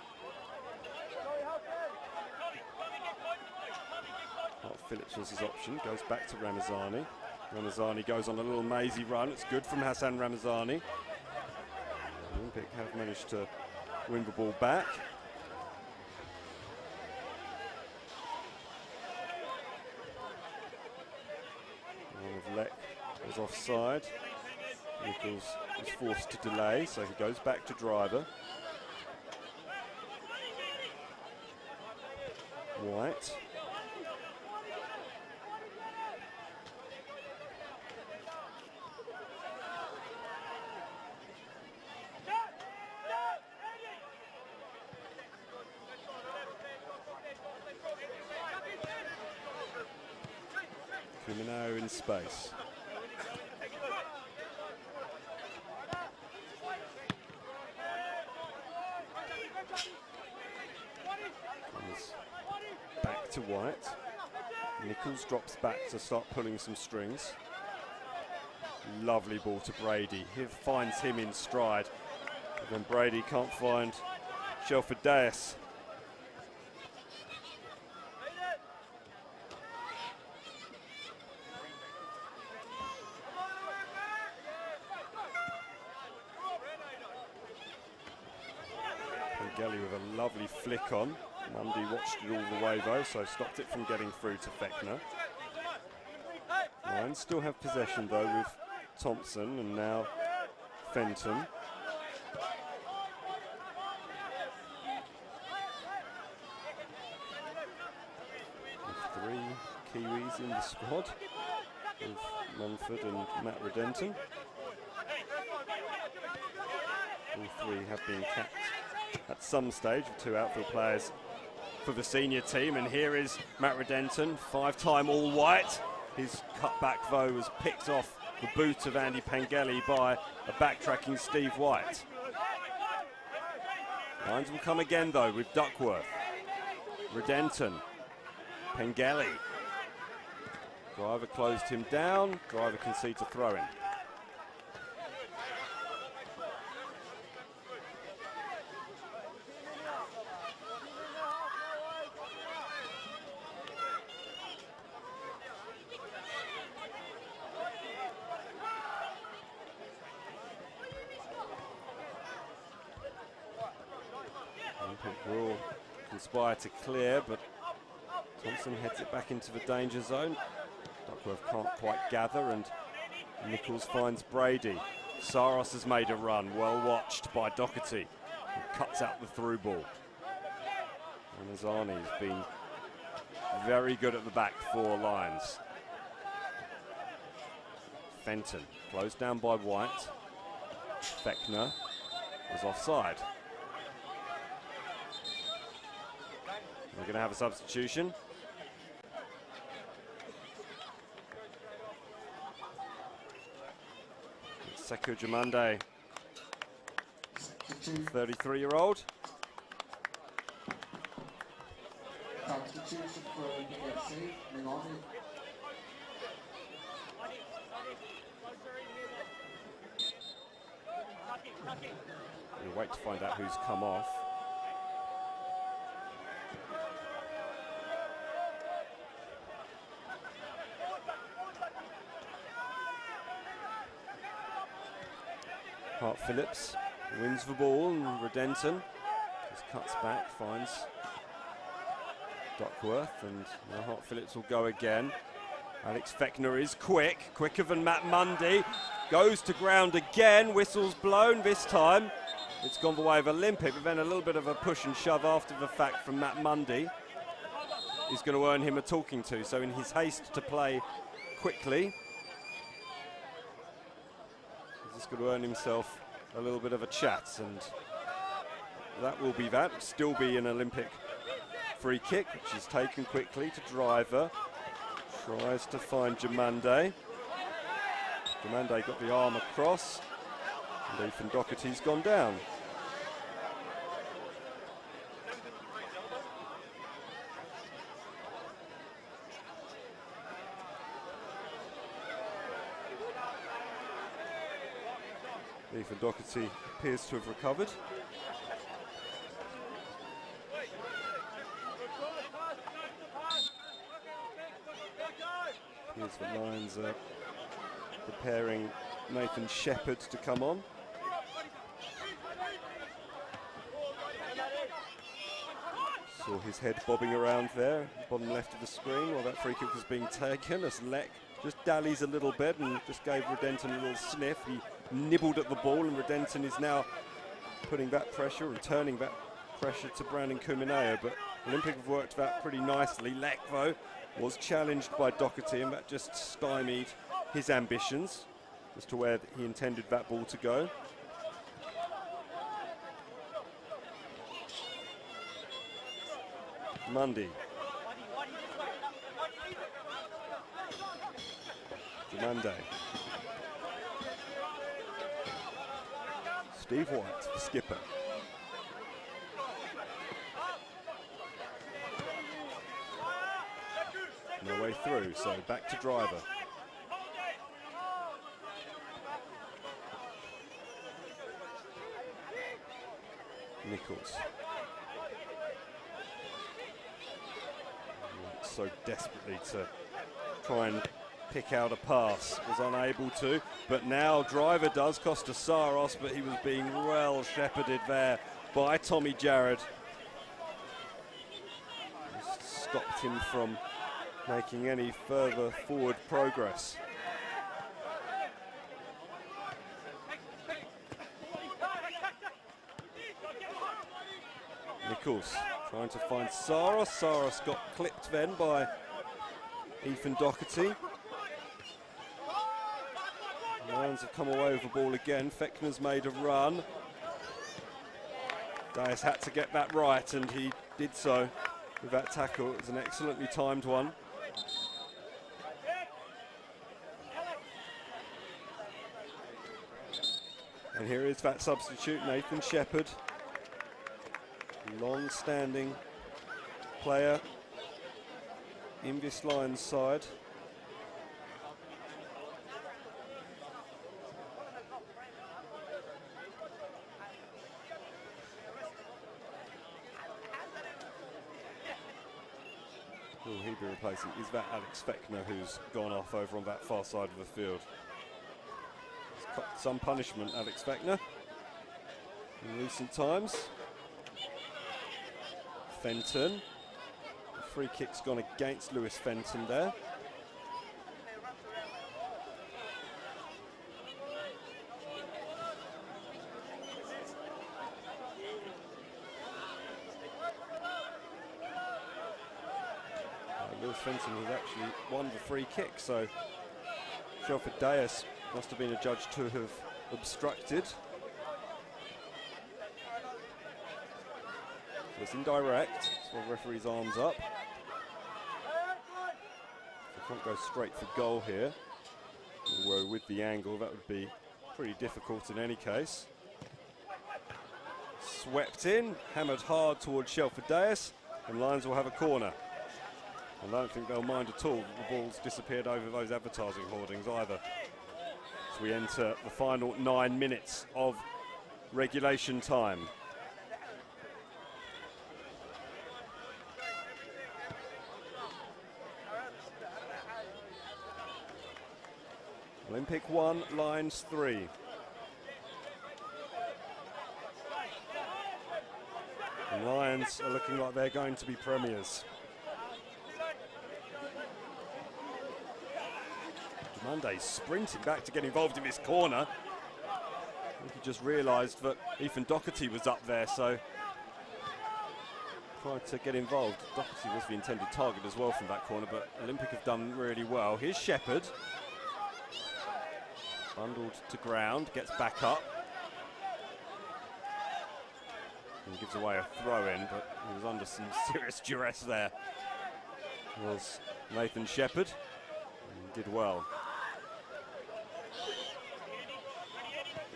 Phillips was his option, goes back to Ramazani. Ramazani goes on a little mazy run. It's good from Hassan Ramazani. Olympic have managed to win the ball back. One of Lek is offside. Nichols is forced to delay, so he goes back to driver. White. Kumino in space. Back to White. Nichols drops back to start pulling some strings. Lovely ball to Brady. He finds him in stride. But then Brady can't find Shelford Deas. Pangeli with a lovely flick on. Mundy watched it all the way though, so stopped it from getting through to Fechner. Lions still have possession though with Thompson and now Fenton. With 3 Kiwis in the squad, with Munford and Matt Redenton. All 3 have been capped at some stage with 2 outfield players for the senior team, and here is Matt Redenton, 5-time all-white. His cutback though was picked off the boot of Andy Pangeli by a backtracking Steve White. Lines will come again though with Duckworth, Redenton, Pangeli. Driver closed him down, driver concedes a throw-in. Will conspire to clear, but Thompson heads it back into the danger zone. Duckworth can't quite gather, and Nichols finds Brady. Saros has made a run, well watched by Doherty, who cuts out the through ball. And Azani's been very good at the back for Lions. Fenton, closed down by White. Fechner was offside. We're going to have a substitution. It's Sekou Jamande, 33-year-old. Substitution for NFC, Milani. We'll wait to find out who's come off. Hart Phillips wins the ball, and Redenton just cuts back, finds Duckworth, and now Hart Phillips will go again. Alex Fechner is quicker than Matt Mundy, goes to ground again, whistle's blown this time. It's gone the way of Olympic, but then a little bit of a push and shove after the fact from Matt Mundy is going to earn him a talking to, so in his haste to play quickly, he's going to earn himself a little bit of a chat, and that will be that. Still be an Olympic free kick, which is taken quickly to driver. Tries to find Jamande. Jamande got the arm across, and Ethan Doherty's gone down. Ethan Doherty appears to have recovered. Here's the Lions preparing Nathan Shepherd to come on. Saw his head bobbing around there, bottom left of the screen, while that free kick was being taken, as Leck just dallies a little bit and just gave Redenton a little sniff. He nibbled at the ball, and Redenton is now putting that pressure, returning that pressure to Brandon Kumineo, but Olympic have worked that pretty nicely. Lekvo was challenged by Doherty, and that just stymied his ambitions as to where he intended that ball to go. Mundy. Demande. Steve White, the skipper. No way through, so back to driver. Nichols. So desperately to try and pick out a pass, was unable to, but now driver does. Costa Saros, but he was being well shepherded there by Tommy Jarrett. Just stopped him from making any further forward progress. Nichols trying to find Saros. Saros got clipped then by Ethan Doherty. Lions have come away with the ball again. Fechner's made a run. Dias had to get that right, and he did so with that tackle. It was an excellently timed one. And here is that substitute, Nathan Shepherd. Long-standing player in this Lions side. Who will he be replacing? Is that Alex Fechner, who's gone off over on that far side of the field? He's got some punishment, Alex Fechner, in recent times. Fenton. The free kick's gone against Lewis Fenton there. Lewis Fenton has actually won the free kick, so Shelford Dias must have been adjudged to have obstructed. So it's indirect, so the referee's arms up. So can't go straight for goal here. Although with the angle, that would be pretty difficult in any case. Swept in, hammered hard towards Shelford Dias, and Lions will have a corner. I don't think they'll mind at all that the ball's disappeared over those advertising hoardings either. As we enter the final 9 minutes of regulation time. Olympic 1, Lions 3. The Lions are looking like they're going to be premiers. Monday sprinting back to get involved in this corner. I think he just realised that Ethan Doherty was up there, so tried to get involved. Doherty was the intended target as well from that corner, but Olympic have done really well. Here's Shepherd. Bundled to ground, gets back up. And gives away a throw-in, but he was under some serious duress there. Was Nathan Shepherd, and did well.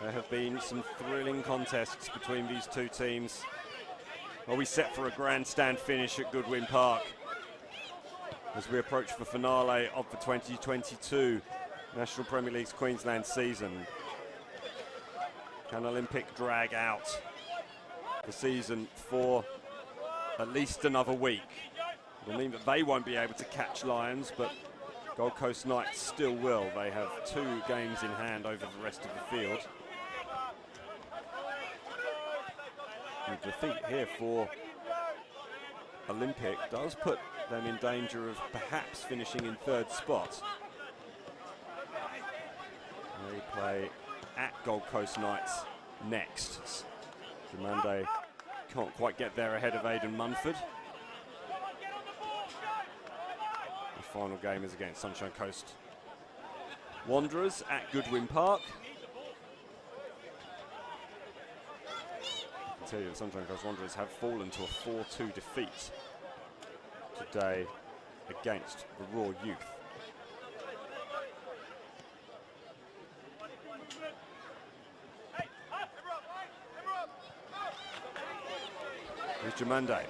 There have been some thrilling contests between these two teams. Are we set for a grandstand finish at Goodwin Park as we approach the finale of the 2022 National Premier League's Queensland season? Can Olympic drag out the season for at least another week? It'll mean that they won't be able to catch Lions, but Gold Coast Knights still will. They have 2 games in hand over the rest of the field. And defeat here for Olympic does put them in danger of perhaps finishing in 3rd spot. They play at Gold Coast Knights next. Jamande can't quite get there ahead of Aidan Munford. The final game is against Sunshine Coast Wanderers at Goodwin Park. I can tell you the Sunshine Coast Wanderers have fallen to a 4-2 defeat today against the Raw Youth. Here's Jamande. A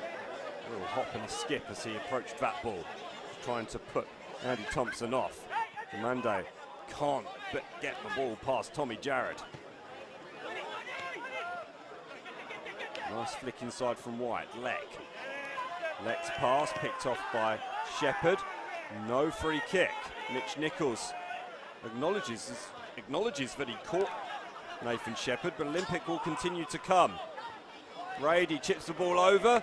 little hop and a skip as he approached that ball, trying to put Andy Thompson off. Jamande can't get the ball past Tommy Jarrett. Nice flick inside from White. Leck's pass picked off by Shepherd. No free kick. Mitch Nichols acknowledges that he caught Nathan Shepherd, but Olympic will continue to come. Brady chips the ball over,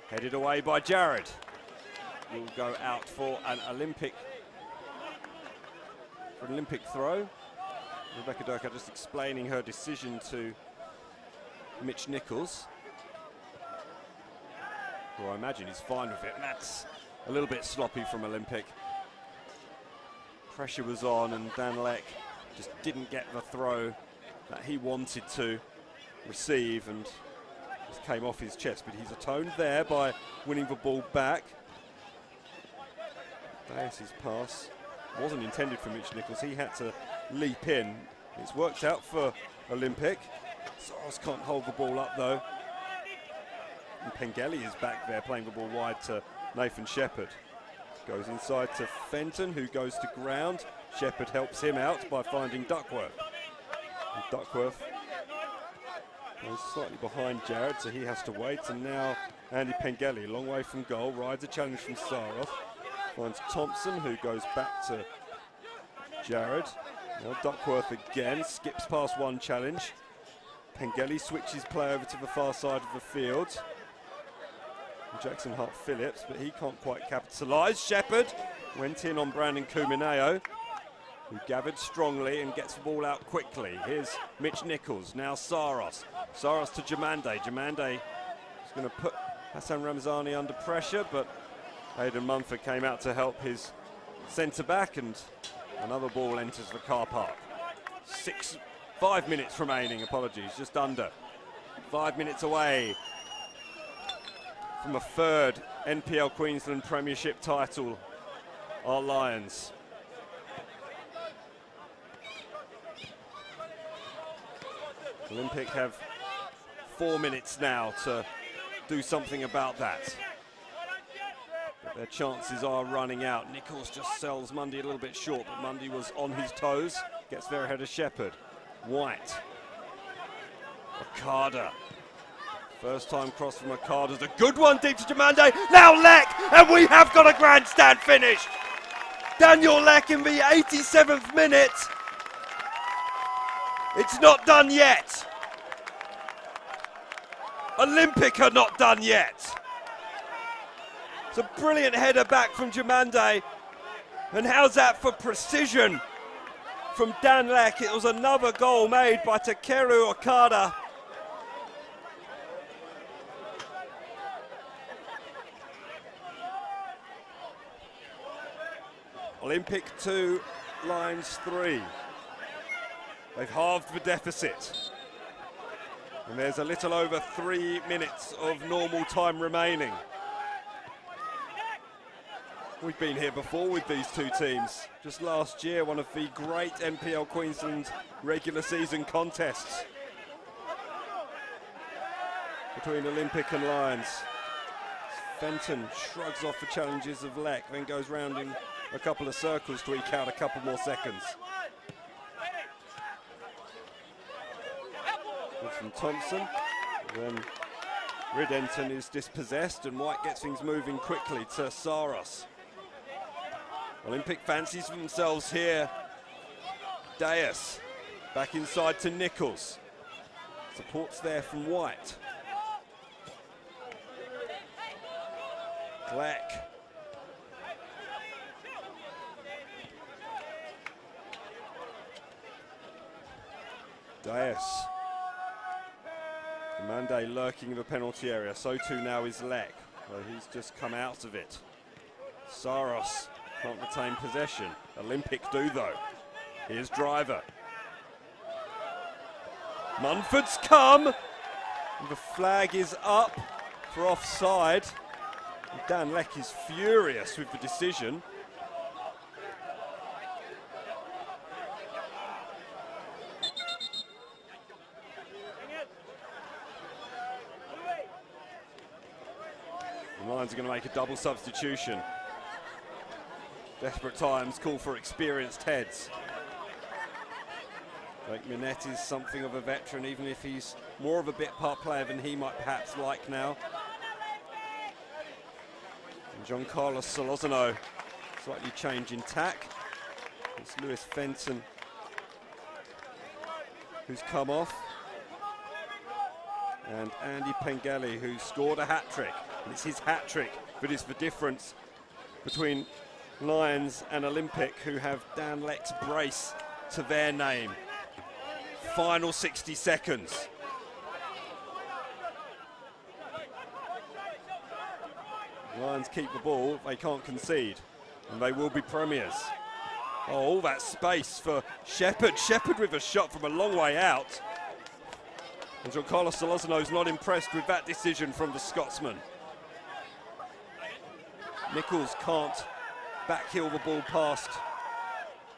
headed away by Jared. Will go out for an Olympic throw. Rebecca Durka just explaining her decision to Mitch Nichols, who I imagine is fine with it. And that's a little bit sloppy from Olympic. Pressure was on and Dan Leck just didn't get the throw that he wanted to receive and just came off his chest, but he's atoned there by winning the ball back. Dias' pass wasn't intended for Mitch Nichols. He had to leap in. It's worked out for Olympic. Soros can't hold the ball up though. And Pengelly is back there playing the ball wide to Nathan Shepherd. Goes inside to Fenton, who goes to ground. Shepherd helps him out by finding Duckworth. And Duckworth goes slightly behind Jared, so he has to wait. And now Andy Pengelly, a long way from goal, rides a challenge from Saros. Finds Thompson, who goes back to Jared. Now Duckworth again, skips past one challenge. Pengelly switches play over to the far side of the field. Jackson Hart Phillips, but he can't quite capitalise. Shepherd went in on Brandon Kumineo, who gathered strongly and gets the ball out quickly. Here's Mitch Nichols, now Saros. Saros to Jamande. Jamande is going to put Hassan Ramazani under pressure, but Aidan Munford came out to help his centre-back, and another ball enters the car park. 5 minutes remaining, just under. 5 minutes away from a third NPL Queensland Premiership title, our Lions. Olympic have 4 minutes now to do something about that. But their chances are running out. Nichols just sells Mundy a little bit short, but Mundy was on his toes. Gets there ahead of Shepherd. White. Okada. First time cross from Okada's a good one deep to Jamande. Now Leck, and we have got a grandstand finish. Daniel Leck in the 87th minute. It's not done yet. Olympic are not done yet. It's a brilliant header back from Jamande. And how's that for precision from Dan Leck? It was another goal made by Takeru Okada. Olympic 2, Lions 3. They've halved the deficit. And there's a little over 3 minutes of normal time remaining. We've been here before with these two teams. Just last year, one of the great NPL Queensland regular season contests between Olympic and Lions. Fenton shrugs off the challenges of Leck, then goes round in a couple of circles to eke out a couple more seconds. Good from Thompson. Then Ridenton is dispossessed and White gets things moving quickly to Saros. Olympic fancies themselves here. Dias back inside to Nichols. Support's there from White. Leck. Deus. Mande lurking in the penalty area. So too now is Lek. Well, he's just come out of it. Saros can't retain possession. Olympic do though. Here's Driver. Munford's come. And the flag is up for offside. And Dan Lek is furious with the decision. The Lions are going to make a double substitution. Desperate times call for experienced heads. Like Minette is something of a veteran, even if he's more of a bit part player than he might perhaps like now. And Giancarlo Solozano slightly changing tack. It's Lewis Fenton who's come off. And Andy Pengelly, who scored a hat-trick. And it's his hat-trick that is the difference between Lions and Olympic, who have Dan Lek's brace to their name. Final 60 seconds. Lions keep the ball, they can't concede, and they will be premiers. Oh, all that space for Shepherd. Shepherd with a shot from a long way out. And Giancarlo Solozano's not impressed with that decision from the Scotsman. Nichols can't backheel the ball past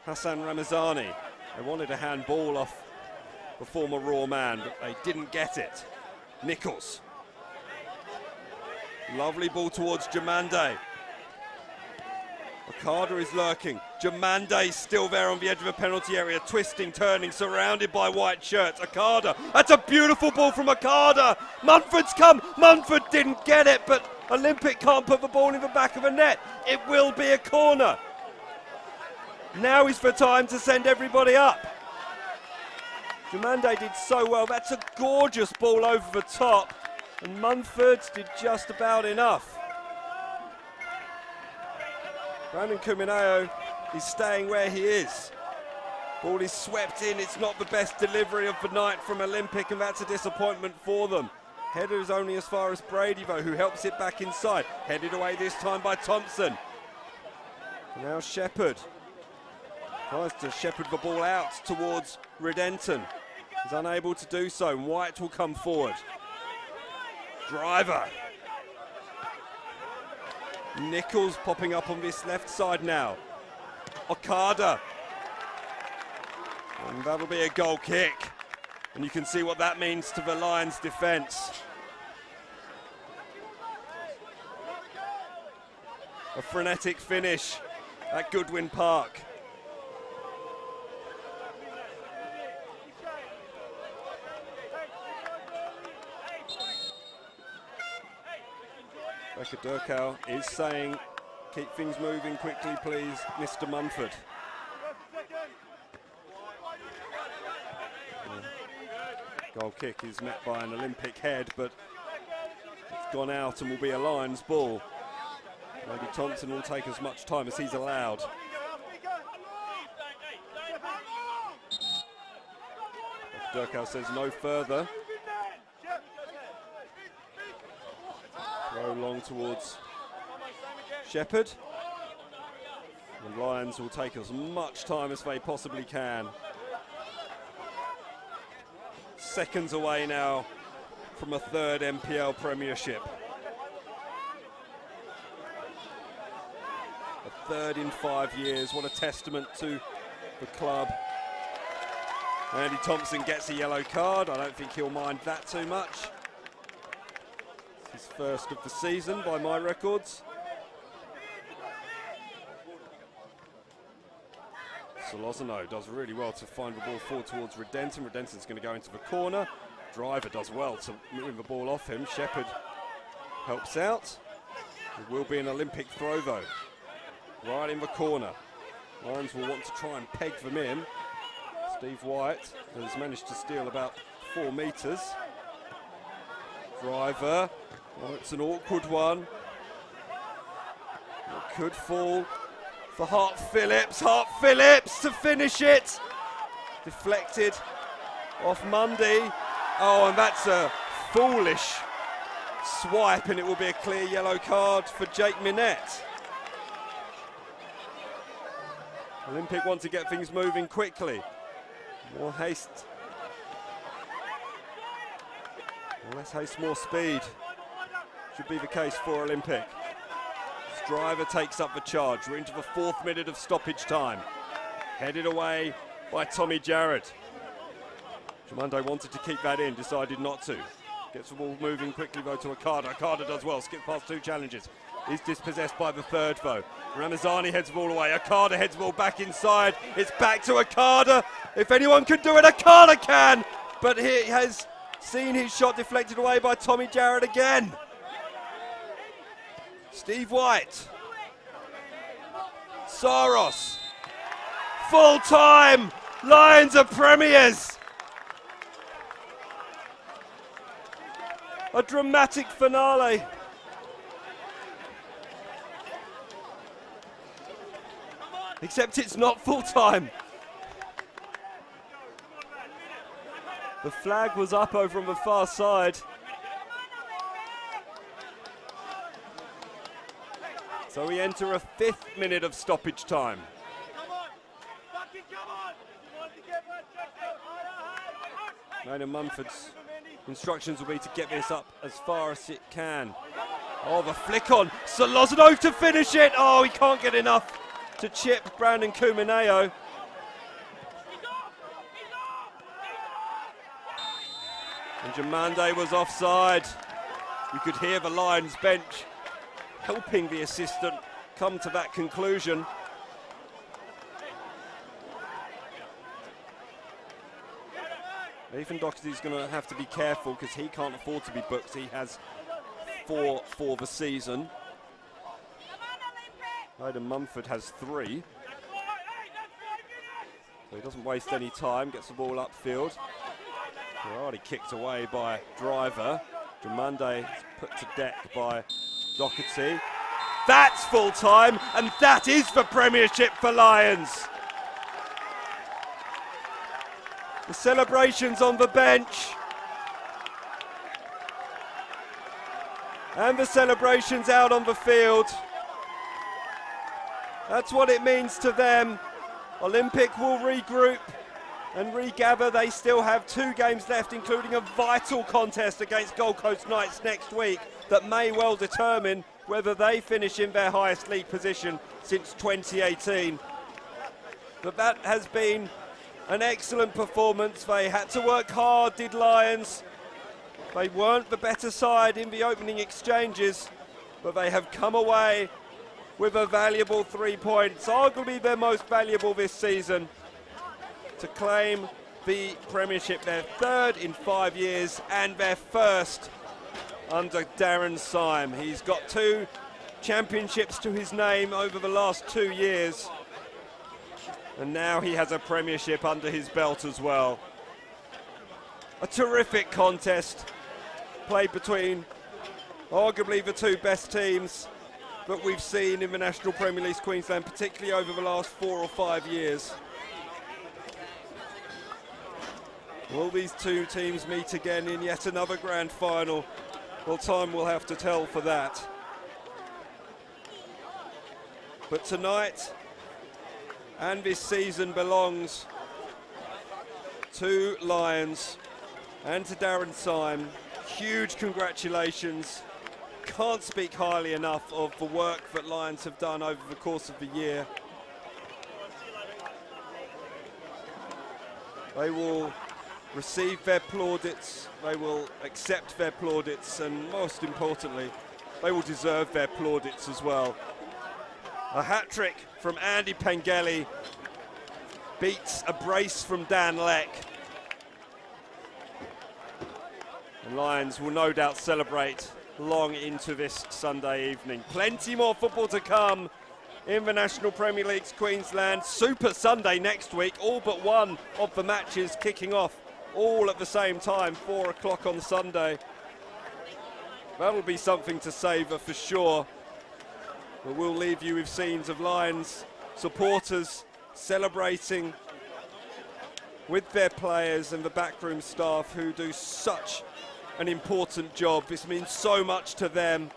Hassan Ramazani. They wanted a handball off the former Raw man, but they didn't get it. Nichols. Lovely ball towards Jamande. Okada is lurking. Jamande still there on the edge of the penalty area, twisting, turning, surrounded by white shirts. Okada, that's a beautiful ball from Okada. Munford's come. Munford didn't get it, but Olympic can't put the ball in the back of the net. It will be a corner. Now is the time to send everybody up. Jamande did so well. That's a gorgeous ball over the top, and Munford did just about enough. Brandon Kumineo is staying where he is. Ball is swept in. It's not the best delivery of the night from Olympic, and that's a disappointment for them. Header is only as far as Brady, though, who helps it back inside. Headed away this time by Thompson. Now Shepherd tries to shepherd the ball out towards Redenton. He's unable to do so, and White will come forward. Driver. Nichols popping up on this left side now. Okada. And that'll be a goal kick. And you can see what that means to the Lions' defence. A frenetic finish at Goodwin Park. Becca Durkow is saying, keep things moving quickly, please, Mr. Munford. Goal kick is met by an Olympic head, but it's gone out and will be a Lions ball. Maybe Thompson will take as much time as he's allowed. Durkow says no further. Throw long towards Shepherd. The Lions will take as much time as they possibly can. Seconds away now from a third NPL Premiership. A third in 5 years. What a testament to the club. Andy Thompson gets a yellow card. I don't think he'll mind that too much. It's his first of the season by my records. Solozano does really well to find the ball forward towards Redenton. Redenton's going to go into the corner. Driver does well to move the ball off him. Shepherd helps out. It will be an Olympic throw though. Right in the corner. Lions will want to try and peg them in. Steve White has managed to steal about 4 metres. Driver. Oh, it's an awkward one. It could fall for Hart Phillips. Hart Phillips to finish it. Deflected off Mundy. Oh, and that's a foolish swipe, and it will be a clear yellow card for Jake Minette. Olympic want to get things moving quickly. More haste. Less haste, more speed. Should be the case for Olympic. Driver takes up the charge. We're into the 4th minute of stoppage time. Headed away by Tommy Jarrett. Jumondo wanted to keep that in, decided not to. Gets the ball moving quickly though to Okada. Okada does well, skips past 2 challenges. He's dispossessed by the 3rd though. Ramazani heads the ball away. Okada heads the ball back inside. It's back to Okada. If anyone can do it, Okada can! But he has seen his shot deflected away by Tommy Jarrett again. Steve White. Saros. Full time. Lions are premiers. A dramatic finale. Except it's not full time. The flag was up over on the far side. So we enter a 5th minute of stoppage time. Maynard Mumford's instructions will be to get this up as far as it can. Oh, the flick on. Solozano to finish it. Oh, he can't get enough to chip Brandon Kumineo. And Jamande was offside. You could hear the Lions bench helping the assistant come to that conclusion. Ethan Doherty's going to have to be careful because he can't afford to be booked. He has 4 for the season. Aidan Mumford has 3. So he doesn't waste any time, gets the ball upfield. Already kicked away by Driver. Jamande put to deck by Doherty. That's full time, and that is the premiership for Lions. The celebrations on the bench. And the celebrations out on the field. That's what it means to them. Olympic will regroup and regather. They still have 2 games left, including a vital contest against Gold Coast Knights next week that may well determine whether they finish in their highest league position since 2018. But that has been an excellent performance. They had to work hard, did Lions. They weren't the better side in the opening exchanges, but they have come away with a valuable 3 points, arguably their most valuable this season, to claim the Premiership, their 3rd in 5 years and their 1st under Darren Syme. He's got 2 championships to his name over the last 2 years, and now he has a Premiership under his belt as well. A terrific contest played between arguably the 2 best teams that we've seen in the National Premier League Queensland, particularly over the last 4 or 5 years. Will these 2 teams meet again in yet another grand final? Well, time will have to tell for that. But tonight and this season belongs to Lions and to Darren Syme. Huge congratulations. Can't speak highly enough of the work that Lions have done over the course of the year. They will receive their plaudits, they will accept their plaudits, and most importantly, they will deserve their plaudits as well. A hat-trick from Andy Pengelly beats a brace from Dan Leck. And Lions will no doubt celebrate long into this Sunday evening. Plenty more football to come in the National Premier League's Queensland. Super Sunday next week, all but one of the matches kicking off all at the same time, 4 o'clock on Sunday. That'll be something to savour for sure. But we'll leave you with scenes of Lions supporters celebrating with their players and the backroom staff who do such an important job. This means so much to them.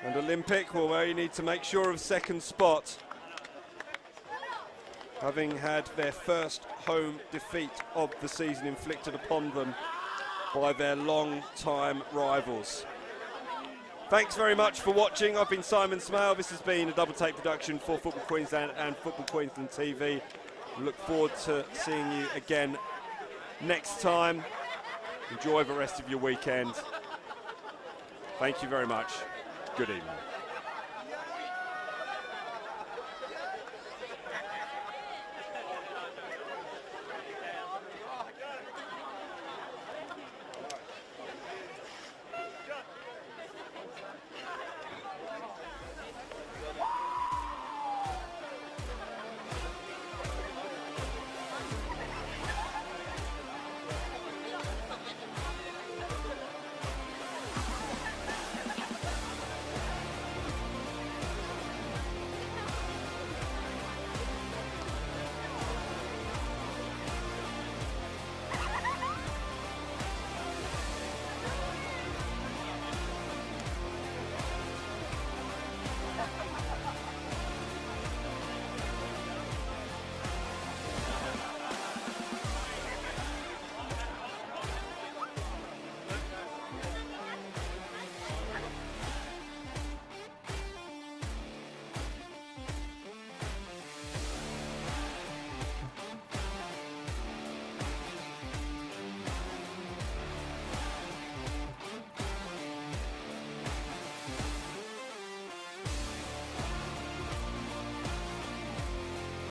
And Olympic will only need to make sure of second spot, having had their first home defeat of the season inflicted upon them by their long-time rivals. Thanks very much for watching. I've been Simon Smale. This has been a Double Take production for Football Queensland and Football Queensland TV. We look forward to seeing you again next time. Enjoy the rest of your weekend. Thank you very much. Good evening.